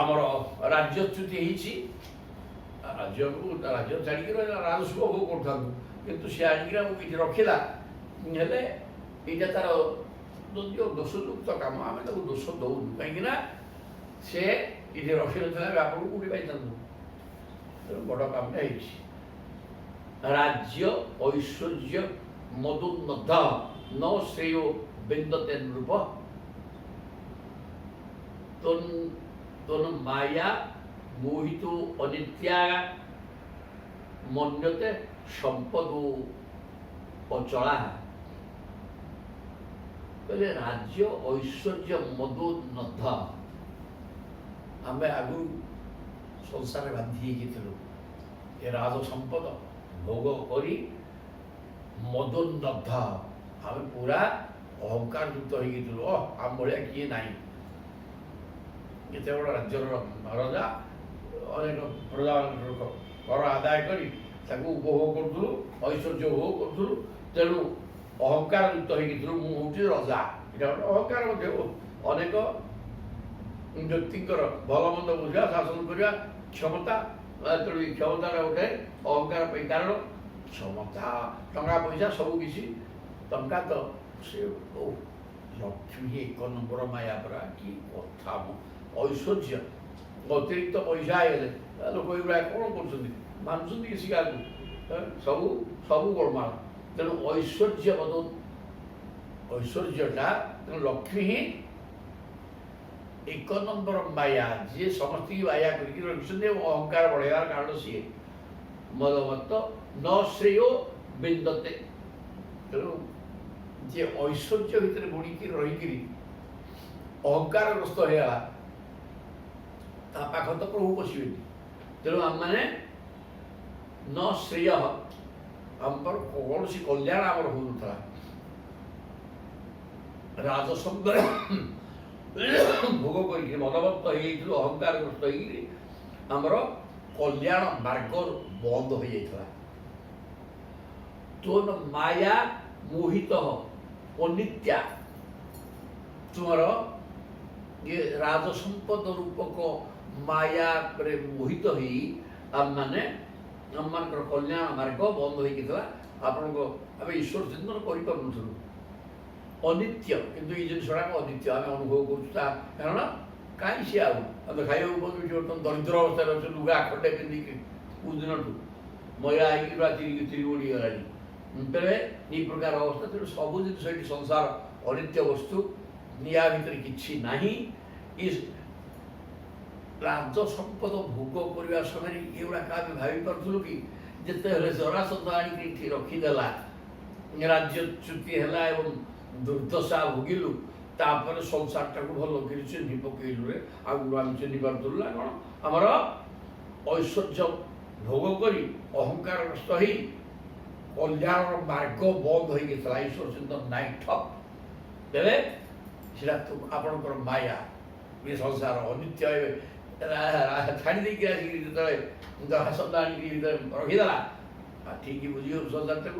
ଆମର ରାଜ୍ୟଚ୍ୟୁତି ହେଇଛି। ରାଜ୍ୟ ଛାଡ଼ିକି ରାଜସ୍ୱ ଭୋଗ କରୁଥାନ୍ତୁ, କିନ୍ତୁ ସେ ଆଣିକି ଆମକୁ କିଛି ରଖିଲା। ହେଲେ ଏଇଟା ତାର ଯଦିଓ ଦୋଷଯୁକ୍ତ କାମ, ଆମେ ତାକୁ ଦୋଷ ଦେଉନୁ, କାହିଁକିନା ସେ ଏଠି ରଖିନଥିଲା ଆପଣଙ୍କୁ କୋଉଠି ପାଇଥାନ୍ତୁ। ତେଣୁ ବଡ଼ କାମଟା ହେଇଛି। ରାଜ୍ୟ ଐଶ୍ୱର୍ଯ୍ୟ ମଦୋନ୍ନତ ନ ଶ୍ରେୟୋ ବିନ୍ଦତେ ନୃପ, ମାୟା ମୋହିତ ଅନିତ୍ୟା ମନ୍ୟତେ ସମ୍ପଦୋ ଅଚଳା। କହିଲେ ରାଜ୍ୟ ଐଶ୍ୱର୍ଯ୍ୟ ମଦୋନ୍ନତ, ଆମେ ଆଗରୁ ସଂସାରରେ ବାନ୍ଧି ହେଇକି ଥିଲୁ। ଏ ରାଜ ସମ୍ପଦ ଭୋଗ କରି ମଦୋନ୍ନତ, ଆମେ ପୁରା ଅହଙ୍କାର ଯୁକ୍ତ ହେଇକି ଥିଲୁ। ଆମ ଭଳିଆ କିଏ ନାହିଁ। କେତେ ବଡ଼ ରାଜ୍ୟର ରାଜା, ଅନେକ ପ୍ରଜାମାନଙ୍କର କର ଆଦାୟ କରି ତାକୁ ଉପଭୋଗ କରୁଥିଲୁ, ଐଶ୍ୱର୍ଯ୍ୟ ଉପଭୋଗ କରୁଥିଲୁ। ତେଣୁ ଅହଙ୍କାର ଯୁକ୍ତ ହେଇକି ଥିଲୁ, ମୁଁ ହେଉଛି ରଜା। ଏଇଟା ଗୋଟେ ଅହଙ୍କାର ମଧ୍ୟ। ଅନେକ ବ୍ୟକ୍ତିଙ୍କର ଭଲ ମନ୍ଦ ବୁଝିବା, ଶାସନ କରିବା କ୍ଷମତା। ତେଣୁ ଏଇ କ୍ଷମତାଟା ଗୋଟେ ଅହଙ୍କାର ପାଇଁ କାରଣ। କ୍ଷମତା, ଟଙ୍କା ପଇସା ସବୁ କିଛି। ଟଙ୍କା ତ ସେ ଲକ୍ଷ୍ମୀ ଏକ ନମ୍ବର ମାୟା ପରା, କି କଥା। ଐଶ୍ୱର୍ଯ୍ୟ ଅତିରିକ୍ତ ପଇସା ହେଇଗଲେ ଲୋକ ଏଗୁଡ଼ା କ'ଣ କରୁଛନ୍ତି, ମାନୁଛନ୍ତି କିଛି କାହାକୁ? ସବୁ ସବୁ ଗୋଳମାଳ। ତେଣୁ ଐଶ୍ୱର୍ଯ୍ୟଟା, ତେଣୁ ଲକ୍ଷ୍ମୀ ହିଁ ଏକ ନମ୍ବର ମାୟା, ଯିଏ ସମସ୍ତଙ୍କୁ ମାୟା କରିକି ରଖିଛନ୍ତି ଏବଂ ଅହଙ୍କାର ବଢ଼େଇବାର କାରଣ ସିଏ। ମଦମତ୍ତ ନ ଶ୍ରେୟୋ ବିନ୍ଦତେ, ତେଣୁ ଯିଏ ଐଶ୍ୱର୍ଯ୍ୟ ଭିତରେ ବୁଡ଼ିକି ରହିକିରି ଅହଙ୍କାରଗ୍ରସ୍ତ ହେଇଗଲା, ତା ପାଖ ତ ପ୍ରଭୁ ପଶିବେନି। ତେଣୁ ଆମମାନେ ନ ଶ୍ରେୟ, ଆମର କୌଣସି କଲ୍ୟାଣ ଆମର ହଉନଥିଲା। ରାଜସମ୍ପଦ ଭୋଗ କରିକି ମଦମତ୍ତ ହେଇଯାଇଥିଲୁ, ଅହଙ୍କାରଗ୍ରସ୍ତ ହେଇକିରି ଆମର କଲ୍ୟାଣ ମାର୍ଗ ବନ୍ଦ ହୋଇଯାଇଥିଲା। ତୋନ ମାୟା ମୋହିତ ଅନିତ୍ୟା, ତୁମର ये राजसंपद रूपक माया मोहित हो आम कल्याण मार्ग बंद होता आपण ईश्वर चिंतन करूँ अनित्य किंतु ये जिनसा अनित्य आम अनुभव करा कारण कहीं सी आम खाइबा बर्तमान दरिद्र अवस्था अच्छे लुगा खटे पिंधिक दिन मया चिरी उड़ी गला तेरे ये प्रकार अवस्था तेणु सब जिन संसार अनित्य वस्तु निया भितर किछि नाही। राज संपद भोग करने समय ये भाई पार्थलु कि जिते जरासंध आनिक रखीदेला राज्यच्युति है दुर्दशा भोगिलु तापर संसार टाक भल कर चिन्ह पकईलु आगुरी आम चिन्ह पार्थलु ना कौन आमर ऐश्वर्य भोग कर अहंकारग्रस्त हो कल्याण मार्ग बंद हो ईश्वर चिंतन नाई ठप तेरे आपणकर माया ये संसार अनित्य छाड़ी देकी जरासंध आनिक रखीदेला ठीक बुझी संसार टाक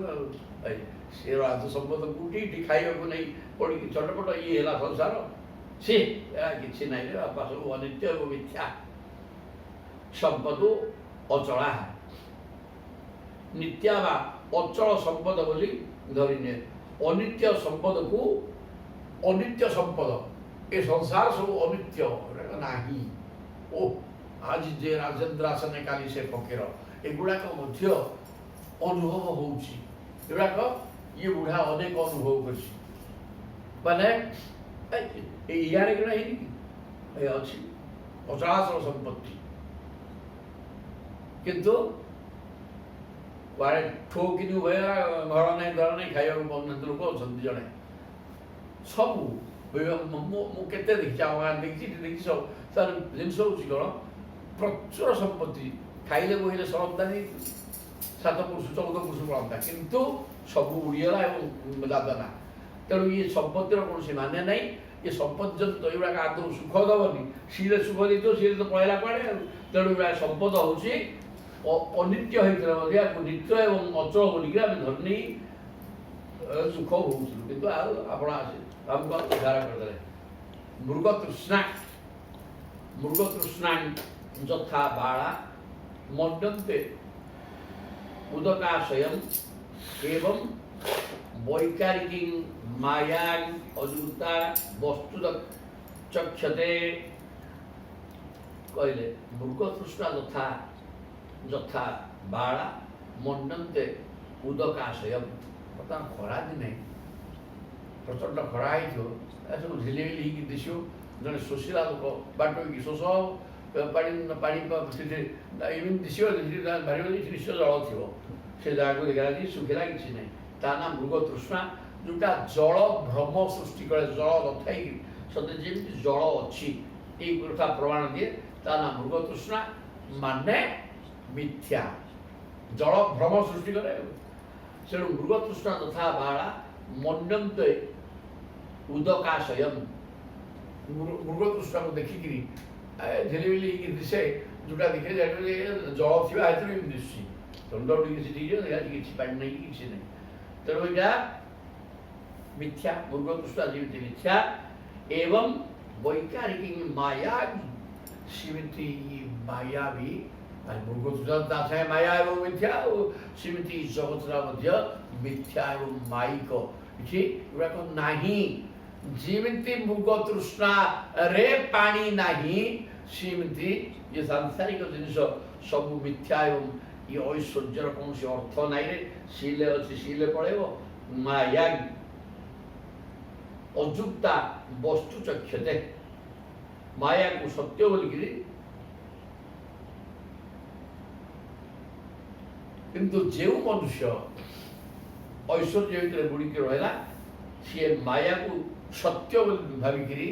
से राज संपद कौटी खाइबा नहीं पड़ी छटपट ये है संसार सी कि ना बापा सब अनित्य मिथ्या संपद अचला नित्या बा अचल संपद बोली धरी अनित्य संपद को अनित्य संपद ये संसार सब अनित्य नहीं ओ आज जे राजेंद्र आसने काली से फकीर एगुड़ाक अनुभव होगुड़ाक ये बुढ़ा अनेक अनुभव कर यार अचलाचल संपत्ति କିନ୍ତୁ କୁଆଡ଼େ ଠୋ କିନି ହୁଏ ଘର ନାହିଁ ଧର ନାହିଁ ଖାଇବାକୁ ପାଉନାହାନ୍ତି ଲୋକ ଅଛନ୍ତି ଜଣେ ସବୁ ମୁଁ କେତେ ଦେଖିଛି ଆମ ଗାଁ ଦେଖିଛି ଏଠି ଦେଖିଛି ସବୁ ତାର ଜିନିଷ ହେଉଛି କ'ଣ ପ୍ରଚୁର ସମ୍ପତ୍ତି ଖାଇଲେ ବୋହିଲେ ସରନ୍ତାନି 7 ପୁରୁଷ 14 ପୁରୁଷ ପଳନ୍ତା କିନ୍ତୁ ସବୁ ଉଡ଼ିଗଲା ଏବଂ ଦାଦନା ତେଣୁ ଇଏ ସମ୍ପତ୍ତିର କୌଣସି ମାନେ ନାହିଁ ଏ ସମ୍ପତ୍ତି ଯଦି ଏଗୁଡ଼ାକ ଆଦୌ ସୁଖ ଦେବନି ସିଏ ସୁଖ ଦେଇଥିବ ସିଏ ତ ପଳେଇଲା କୁଆଡ଼େ ଆଉ ତେଣୁ ଏଗୁଡ଼ା ସମ୍ପଦ ହେଉଛି ଅନିତ୍ୟ ହେଇଥିଲା ମଧ୍ୟ ୟାକୁ ନିତ୍ୟ ଏବଂ ଅଚଳ ବୋଲିକି ଆମେ ଧରି ସୁଖ ହଉଥିଲୁ କିନ୍ତୁ ଆଉ ଆପଣ ଆସି ଆମକୁ ଉଦ୍ଧାର କରିଦେଲେ ମୃଗତୃଷ୍ଣା ଯଥା ବାଳା ମଣ୍ଡନ୍ତେ ଉଦକାଶୟଂ ଏବଂ ବୈକାରିକୀ ମାୟା ଅଯୁକ୍ତା ବସ୍ତୁ ଚକ୍ଷତେ କହିଲେ ମୃଗତୃଷ୍ଣା ଯଥା ବାଳା ମଣ୍ଡନ୍ତେ ଉଦକାଶୟଂ ବର୍ତ୍ତମାନ ଖରା ଦିନେ ପ୍ରଚଣ୍ଡ ଖରା ହେଇଥିବ ସବୁ ଝିଲିମିଲି ହେଇକି ଦିଶିବ ଜଣେ ଶୋଷିଲା ଲୋକ ବାଟ ହେଇକି ଶୋଷ ପାଣି ସେଠି ଏମିତି ଦିଶିବ ଭାରିବ ନିଶ୍ଚୟ ଜଳ ଥିବ ସେ ଜାଗାକୁ ଦେଖିଲା ଶୁଖିଲା କିଛି ନାହିଁ ତା ନାଁ ମୃଗତୃଷ୍ଣା ଯେଉଁଟା ଜଳ ଭ୍ରମ ସୃଷ୍ଟି କରେ ଜଳ ନଥାଇକି ସତେ ଯେମିତି ଜଳ ଅଛି ଏଇ କଥା ପ୍ରମାଣ ଦିଏ ତା ନାଁ ମୃଗତୃଷ୍ଣା ମାନେ ମିଥ୍ୟା ଜଳ ଭ୍ରମ ସୃଷ୍ଟି କରେ ତେଣୁ ମୃଗତୃଷ୍ଣା ତଥା ବାଳା ମନ୍ୟନ୍ତେ ଉଦକାଶୟଂ ମୃଗତୃଷ୍ଣାକୁ ଦେଖିକିରି ଝିଲିମିଲି ହେଇକି ଦିଶେ ଯେଉଁଟା ଦେଖେ ଜଳ ଥିବା ହେତୁ ଏମିତି ଦିଶୁଛି ଦଣ୍ଡ ଟିକେ ସେଠି କିଛି ପାଣି ନାହିଁ କିଛି ନାହିଁ ତେଣୁ ଏଇଟା ମିଥ୍ୟା ମୃଗତୃଷ୍ଣା ଯେମିତି ମିଥ୍ୟା ଏବଂ ବୈକାରିକୀ ମାୟା ସେମିତି ମାୟା ବି ମୃଗତୃଷ୍ଣା ତା ସାଙ୍ଗେ ମାୟା ଏବଂ ମିଥ୍ୟା ଆଉ ସେମିତି ଜଗତଟା ମଧ୍ୟ ମିଥ୍ୟା ଏବଂ ମାଇକ ଏଠି ଏଗୁଡ଼ାକ ନାହିଁ ଯେମିତି ମୃଗତୃଷ୍ଣାରେ ପାଣି ନାହିଁ ସେମିତି ଯେ ସାଂସାରିକ ଜିନିଷ ସବୁ ମିଥ୍ୟା ଏବଂ ଏ ଐଶ୍ୱର୍ଯ୍ୟର କୌଣସି ଅର୍ଥ ନାହିଁ ରେ ସିଲେ ଅଛି ସିଲେ ପଳେଇବ ମାୟା ଅଯୁକ୍ତା ବସ୍ତୁ ଚକ୍ଷତେ ମାୟାକୁ ସତ୍ୟ ବୋଲିକିରି କିନ୍ତୁ ଯେଉଁ ମନୁଷ୍ୟ ଐଶ୍ୱର୍ଯ୍ୟ ଭିତରେ ବୁଡ଼ିକି ରହିଲା ସିଏ ମାୟାକୁ ସତ୍ୟ ବୋଲି ଭାବିକିରି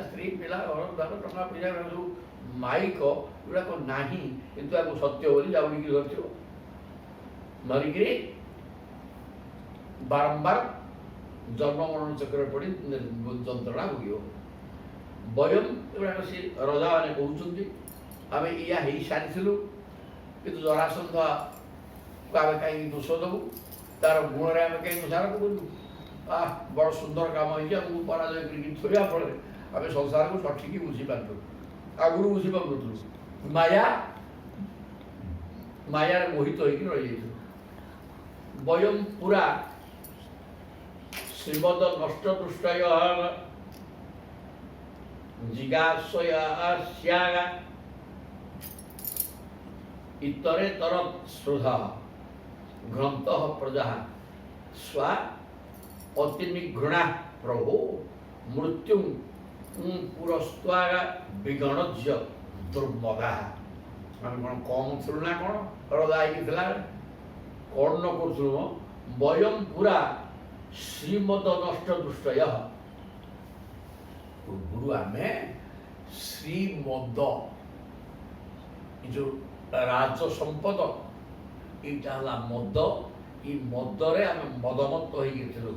ସ୍ତ୍ରୀ ପିଲା ଘର ଦ୍ୱାର ଟଙ୍କା ପଇସା ସବୁ ମାଇକ ଏଗୁଡ଼ାକ ନାହିଁ କିନ୍ତୁ ତାକୁ ସତ୍ୟ ବୋଲି ଯାଉଡ଼ିକି ଧରିଥିବ ଧରିକିରି ବାରମ୍ବାର ଜନ୍ମ ମରଣ ଚକ୍ରରେ ପଡ଼ି ଯନ୍ତ୍ରଣା ଭୋଗିବ ବୟମ୍ ଏଗୁଡ଼ାକ ସେ ରଜାମାନେ କହୁଛନ୍ତି ଆମେ ଏଇଆ ହେଇସାରିଥିଲୁ କିନ୍ତୁ ଜରାସନ୍ଧ ଆମେ କାହିଁକି ଦୋଷ ଦେବୁ ତାର ଗୁଣରେ ଆମେ କାହିଁକି ଦୋଷାରୋପ କରିବୁ ବଡ଼ ସୁନ୍ଦର କାମ ହେଇଛି ଆମକୁ ପରାଜୟ କରିକି ଥୋଇବା ଫଳରେ ଆମେ ସଂସାରକୁ ସଠିକ୍ ବୁଝିପାରୁଛୁ ଆଗରୁ ବୁଝିପାରୁନଥିଲୁ ମାୟାରେ ମୋହିତ ହେଇକି ରହିଯାଇଥିଲୁ ବୟମ୍ ପୁରା ଶ୍ରୀମଦ ନଷ୍ଟ ଦୃଷ୍ଟୟ ଜିଗାଶୟା ଇତରେତର ଶ୍ରୋଧା ଗ୍ରନ୍ଥ ପ୍ରଜା ସ୍ୱା ଅତିନିଘୃଣା ପ୍ରଭୁ ମୃତ୍ୟୁ ପୁରସ୍ତ୍ୱା ବିଗଣଜ୍ୟ ଦୁର୍ମଦା ଆମେ କ'ଣ କମ୍ ଥିଲୁ ନା କ'ଣ ରଜା ହେଇକି ଥିଲା କ'ଣ ନ କରୁଥିଲୁ ବୟମ୍ ପୁରା ଶ୍ରୀମଦ ନଷ୍ଟ ଦୃଷ୍ଟୟ ପୂର୍ବରୁ ଆମେ ଶ୍ରୀମଦ ଏ ଯେଉଁ ରାଜ ସମ୍ପଦ ଏଇଟା ହେଲା ମଦ ଏ ମଦରେ ଆମେ ମଦମତ୍ତ ହେଇକିଥିଲୁ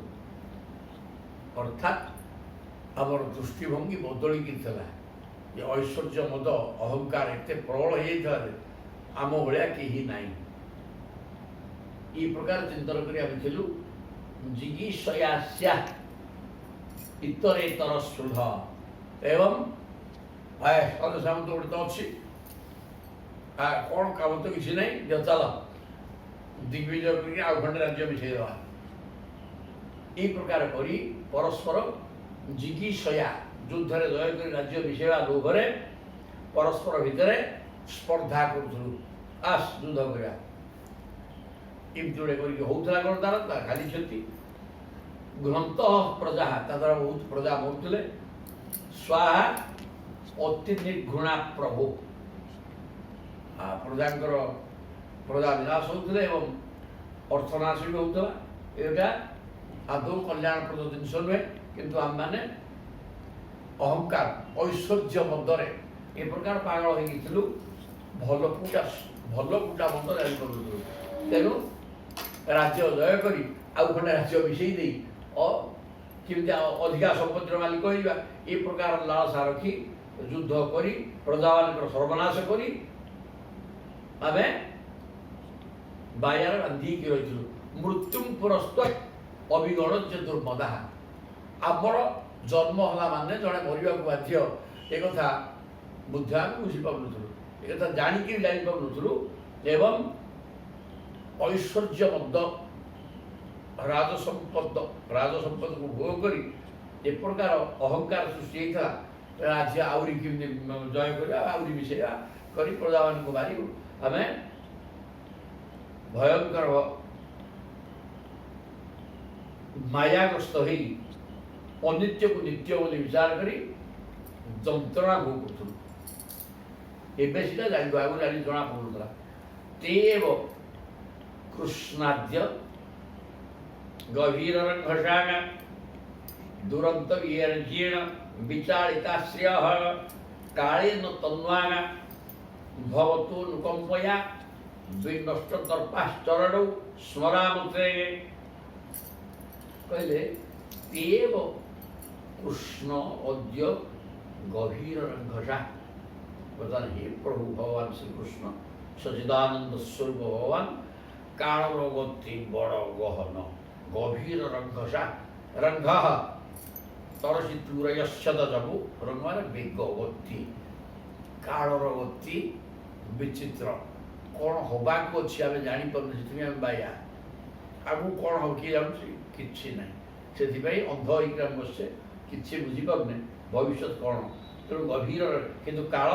ଅର୍ଥାତ୍ ଆମର ଦୃଷ୍ଟିଭଙ୍ଗୀ ବଦଳିକି ଥିଲା ଏ ଐଶ୍ୱର୍ଯ୍ୟ ମଦ ଅହଙ୍କାର ଏତେ ପ୍ରବଳ ହେଇଯାଇଥିଲା ଯେ ଆମ ଭଳିଆ କେହି ନାହିଁ এই প্রকার চিন্তন করে আমি ছিলু জিগীষয়াস্যা ইতরেতর শ্রুধ এবং সামন্ত গোটে তো অছি কোণ কাম তো কিছু নাই চাল দিগ্বিজয় করি আউ খন্ডে রাজ্য মিশাই দেওয়া এই প্রকার করি পরস্পর জিগীষয়া যুদ্ধরে জয় করে রাজ্য মিশাইবা লোভরে পরস্পর ভিতরে স্পর্ধা করুলু আস যুদ্ধ করা এমতি গোটে করি হোলা কোণ তার খালি କ୍ଷତି গ্রন্থ প্রজা তা দ্বারা বহুত প্রজা মরুলে স্বাহা অতি নির্ঘৃণা প্রভু প্রজাঙ্কর प्रजा निराश होते एवं अर्थनाश भी होता एटा आदौ कल्याणप्रद जिनस नुहे किंतु आम मैंने अहंकार ऐश्वर्य मदरे ए प्रकार पागल हो भल कूटा मंद जानी तेणु राज्य जय करी आउ खंडे राज्य मिसई दे केमती अधिका संपत्तिर मालिक होइबा ए प्रकार लालसा रखी युद्ध करी प्रजा मान सर्वनाश करी आमे बाजार बांधी रही मृत्यु पुरस्त अभिगण दुर्मदा आमर जन्म हला माने जड़े मरिया बाध्य एक कथा बुद्ध आम बुझीपारूँ एक जाणिक जापारूँ एवं ऐश्वर्य मद राजसंपद को भोग करी ए प्रकार अहंकार सृष्टि होता राज्य आहरी केमती जय कर आहरी मिसेगा करी प्रजा मान मारी आम भयंकर मायाग्रस्त हो अनित्य को नित्य बोली विचार करी जंत्रणा भोग कर जान जना पड़ा तेव कृष्णाद्य गभीर घषाण दुरंत विर्जीर्ण विचारिताश्रय कालेन तन्वाण भवतु नुकंपया विनष्ट दर्पाश्चरण स्मरामुते कहले तेव कृष्ण अद्य गभीर घषा बता हे प्रभु भगवान श्री कृष्ण सचिदानंद स्वरूप भगवान काल गति बड़ गहन गभीर रंघसा रंघ तरसी तुरयद जबु रंग मान वेगवती कालर गति विचित्र कौन हवा को अच्छी आम जापर बाया आगू कौन हम किए जानूँ कि ना से अंध होकर बसे कि बुझीपारे भविष्य कौन तेणु गभीर किंतु काल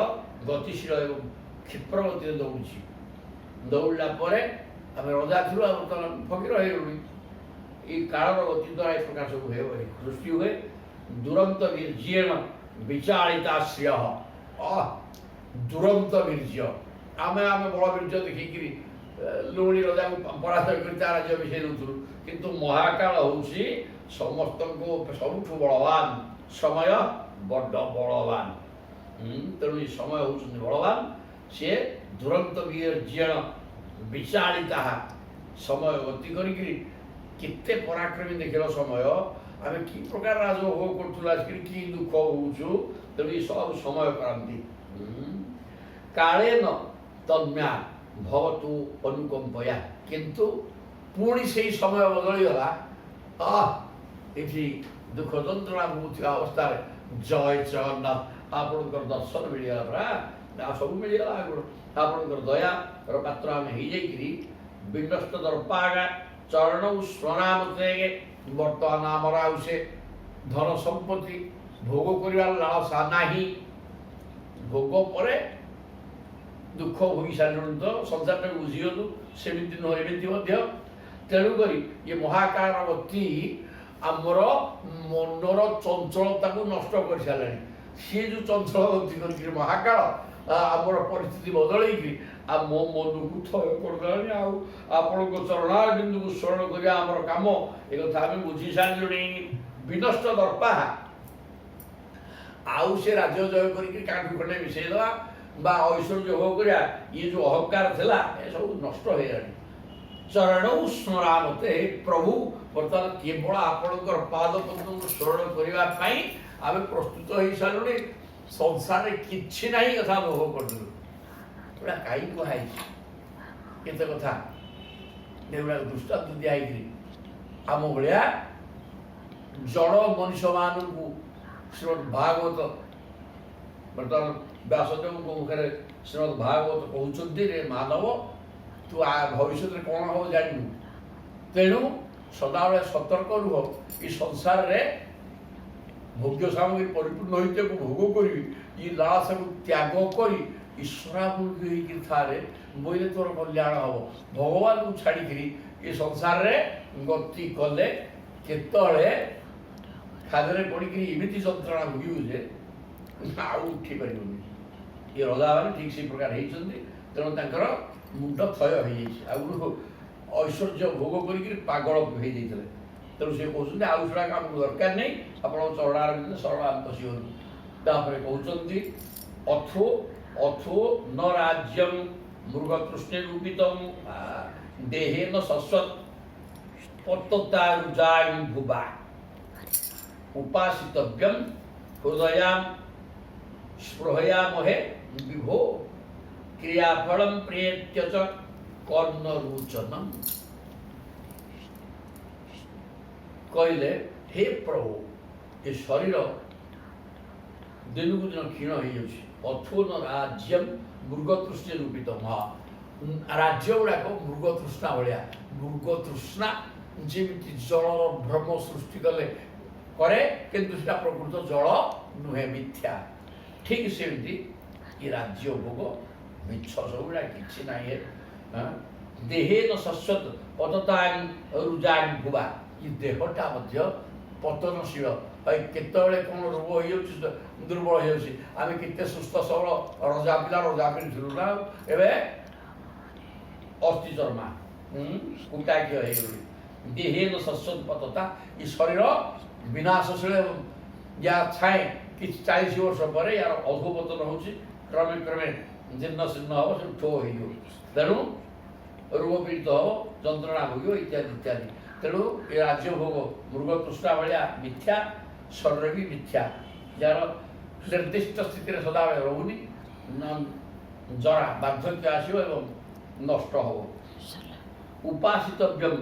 गतिशील एवं क्षिप्र गति दौड़ी दौड़ा आम रजा थी बर्तमान फकीर हो कालर गति द्वारा एक प्रकार सब हुए सृष्टि हुए दुरंत वीर्येण विचारिताश्रय दुरंत वीर्य आम आम बड़ वीर्य देखिक लुणी रजा को पराजय कर राज्य मिसई दूसरू किंतु महाकाल हूँ समस्त को सबुठ बलवान समय बड़ बलवान तेणु समय हूँ बलवान सी दुरंत वीर्येण विचारिता समय गति करते पराक्रमी देखल समय आम कि प्रकार राजभोग करूँ कि दुख हो तेणु सब समय कराती कालेन तन्म्या भवतु अनुकंपया किंतु पुणी से समय बदलीगला ये दुख जंत्रणा भोग अवस्था जय जगन्नाथ आपणकर दर्शन मिलगला परा सब मिलगला आपणकर दया पात्र आम हो विनष्ट दर्पागा चरण स्मरामते बर्तमान आमर आउ से धन संपत्ति भोग कर लालसा नहीं भोग पर दुख भोगी सारे तो संसार टाक बुझीगलु सेमती नुह तेणुक ये महाकालवती आमर मनर चंचलता को नष्ट कर सारे सी जो चंचल गति कर महाकाल आमर परिस्थिति बदल आ मो मन को थय करदे आपण चरणा बिंदु को स्मरण करिया आमर काम एक आम बुझी सारे विनष्ट दर्पा आउ से राज्य जय करके खंडे मिसेदेवा बा ऐश्वर्य भोग करिया ये जो अहंकार थिला ए सब नष्ट हो गलानी चरण स्मरामते प्रभु बर्तमान केवल आपणकर पाद पद्म को स्मरण करने आम प्रस्तुत हो सारे संसार किसी ना कथा भोग कर गुड़ा कहीं कहुई केते कथा गुड़ा दृष्टांत दिखाई आम भाया जड़ मनुष्य मानू श्रीमद भागवत बर्तमान व्यासदेव मुखे श्रीमद भागवत कहते रे मानव तू भविष्य में कौन हम जानू तेणु सदाबले सतर्क रुह ये संसार रे भोग्य सामग्री परिपूर्ण होते भोग करी ये लालसा को त्याग करी ईश्वराभिमुखी थारे बोले तोर कल्याण हम भगवान को छाड़ी ये संसार रे गति कले केतले खादे पड़ी एमती जंत्रणा भोगू जे आउ उठी पार ये रजा मैंने ठीक से प्रकार होती तेणु ମୁଣ୍ଡ ଥୟ ହେଇଯାଇଛି, ଆଗରୁ ଐଶ୍ୱର୍ଯ୍ୟ ଭୋଗ କରିକି ପାଗଳ ହେଇଯାଇଥିଲେ। ତେଣୁ ସେ କହୁଛନ୍ତି ଆଉ ସେଗୁଡ଼ାକ ଆମକୁ ଦରକାର ନାହିଁ, ଆପଣଙ୍କ ଚରଣାରବିନ୍ଦ ଶରଣାଗତ ପଶିଗଲୁ। ତାପରେ କହୁଛନ୍ତି ଅଥୋ ଅଥୋ ନ ରାଜ୍ୟଂ ମୃଗତୃଷ୍ଣେ ରୂପିତଂ ଦେହେନ ଶଶ୍ୱତ୍ ପତତାରୁଜାଂ ଭୁବା ଉପାସିତବ୍ୟଂ ହୃଦୟାଂ ସ୍ପୃହୟାମହେ ବିଭୋ କ୍ରିୟାଫଳଂ ପ୍ରେତ୍ୟ च କର୍ଣ୍ଣରୁଚନଂ। କହିଲେ ହେ ପ୍ରଭୁ, ଏ ଶରୀର ଦିନକୁ ଦିନ କ୍ଷୀଣ ହେଇଯାଉଛି। ଅଥୋନ ରାଜ୍ୟଂ ମୃଗତୃଷ୍ଣେ ରୂପିତ। ରାଜ୍ୟ ଗୁଡ଼ାକ ମୃଗତୃଷ୍ଣା ଭଳିଆ। ମୃଗତୃଷ୍ଣା ଯେମିତି ଜଳର ଭ୍ରମ ସୃଷ୍ଟି କରେ, କିନ୍ତୁ ସେଟା ପ୍ରକୃତ ଜଳ ନୁହେଁ, ମିଥ୍ୟା। ଠିକ୍ ସେମିତି ଏ ରାଜ୍ୟ ଭୋଗ ମିଛ, ସବୁଗୁଡ଼ା କିଛି ନାହିଁ। ଦେହେନ ଶଶ୍ୱତ୍ ପତତାଂ ରୁଜାଂ ଭୁବା। ଏ ଦେହଟା ମଧ୍ୟ ପତନଶୀଳ, କେତେବେଳେ କ'ଣ ରୋଗ ହେଇଯାଉଛି, ଦୁର୍ବଳ ହେଇଯାଉଛି। ଆମେ କେତେ ସୁସ୍ଥ ସବଳ ରଜା ପିନ୍ଧିଥିଲୁ ନା, ଏବେ ଅସ୍ଥି ଚର୍ମା କୁଟାକିୟ ହେଇଗଲୁ। ଦେହେନ ଶଶ୍ୱତ୍ ପତତା, ଏ ଶରୀର ବିନାଶଶୀଳ ଏବଂ ଯାହା ଥାଏ କିଛି 40 ବର୍ଷ ପରେ ୟାର ଅଧୋପତନ ହେଉଛି, କ୍ରମେ କ୍ରମେ ଜୀର୍ଣ୍ଣ ଶୀର୍ଣ୍ଣ ହେବ, ସବୁ ଠୋ ହେଇଯିବ। ତେଣୁ ରୋଗ ପୀଡ଼ିତ ହେବ, ଯନ୍ତ୍ରଣା ଭୋଗିବ ଇତ୍ୟାଦି ଇତ୍ୟାଦି। ତେଣୁ ଏ ରାଜ୍ୟ ଭୋଗ ମୃଗତୃଷ୍ଣା ଭଳିଆ ମିଥ୍ୟା, ଶରୀର ବି ମିଥ୍ୟା, ଯାହାର ନିର୍ଦ୍ଦିଷ୍ଟ ସ୍ଥିତିରେ ସଦାବେଳେ ରହୁନି। ଜରା ବାର୍ଦ୍ଧକ୍ୟ ଆସିବ ଏବଂ ନଷ୍ଟ ହେବ। ଉପାସିତବ୍ୟଂ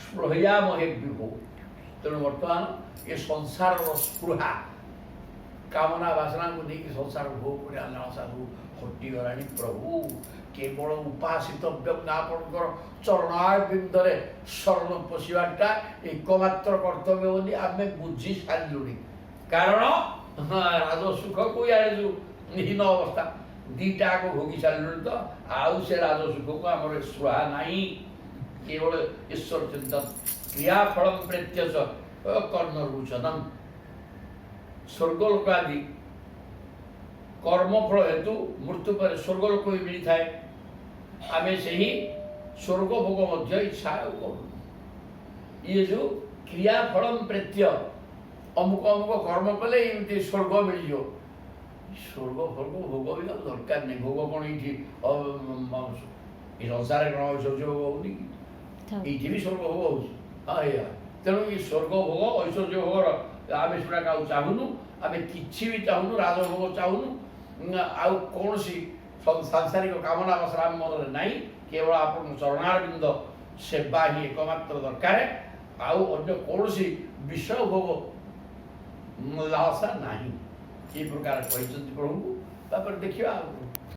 ସ୍ପୃହୟାମହେ ବିଭୋ। ତେଣୁ ବର୍ତ୍ତମାନ ଏ ସଂସାରର ସ୍ପୃହା, କାମନା ବାସନାକୁ ନେଇକି ସଂସାର ଭୋଗ କରିବା ଲାଳସାକୁ ହଟିଗଲାଣି। ପ୍ରଭୁ କେବଳ ଉପାସିତବ୍ୟଂ, ଆପଣଙ୍କର ଚରଣାରବିନ୍ଦରେ ଶରଣ ପଶିବାଟା ଏକମାତ୍ର କର୍ତ୍ତବ୍ୟ ବୋଲି ଆମେ ବୁଝି ସାରିଲୁଣି। କାରଣ ରାଜସୁଖକୁ ଇଆଡ଼େ ଯେଉଁ ହୀନ ଅବସ୍ଥା ଦୁଇଟା ଆଗ ଭୋଗି ସାରିଲୁଣି, ତ ଆଉ ସେ ରାଜସୁଖକୁ ଆମର ସ୍ପୃହା ନାହିଁ। କେବଳ ଈଶ୍ୱର ଚିନ୍ତନ। କ୍ରିୟାଫଳଂ ପ୍ରେତ୍ୟ च କର୍ଣ୍ଣରୁଚନଂ। ସ୍ୱର୍ଗଲୋକ ଆଦି କର୍ମଫଳ ହେତୁ ମୃତ୍ୟୁ ପରେ ସ୍ୱର୍ଗଲୋକ ବି ମିଳିଥାଏ। ଆମେ ସେହି ସ୍ୱର୍ଗ ଭୋଗ ମଧ୍ୟ ଇଚ୍ଛା କରୁନୁ। ଇଏ ଯେଉଁ କ୍ରିୟାଫଳଂ ପ୍ରେତ୍ୟ, ଅମୁକ ଅମୁକ କର୍ମ କଲେ ଏମିତି ସ୍ୱର୍ଗ ମିଳିଯିବ, ସ୍ୱର୍ଗ ଫର୍ଗ ଭୋଗ ବି ଆଉ ଦରକାର ନାହିଁ। ଭୋଗ କ'ଣ ଏଇଠି ଏ ସଂସାରରେ କ'ଣ ଐଶ୍ୱର୍ଯ୍ୟ ଭୋଗ ହେଉନି କି? ଏଇଠି ବି ସ୍ୱର୍ଗ ଭୋଗ ହେଉଛି। ହଁ ଏଇଆ। ତେଣୁ ଏ ସ୍ୱର୍ଗ ଭୋଗ ଐଶ୍ୱର୍ଯ୍ୟ ଭୋଗର ଆମେ ସେଗୁଡ଼ାକ ଆଉ ଚାହୁଁନୁ। ଆମେ କିଛି ବି ଚାହୁଁନୁ, ରାଜଭୋଗ ଚାହୁଁନୁ, ଆଉ କୌଣସି ସାଂସାରିକ କାମନା ବାସନା ଆମ ମନରେ ନାହିଁ। କେବଳ ଆପଣଙ୍କ ଚରଣାରବିନ୍ଦ ସେବା ହିଁ ଏକମାତ୍ର ଦରକାର। ଆଉ ଅନ୍ୟ କୌଣସି ବିଷୟ ଭୋଗ ଲାଳସା ନାହିଁ। ଏ ପ୍ରକାର କହିଛନ୍ତି ପ୍ରଭୁଙ୍କୁ। ତାପରେ ଦେଖିବା ଆଉ।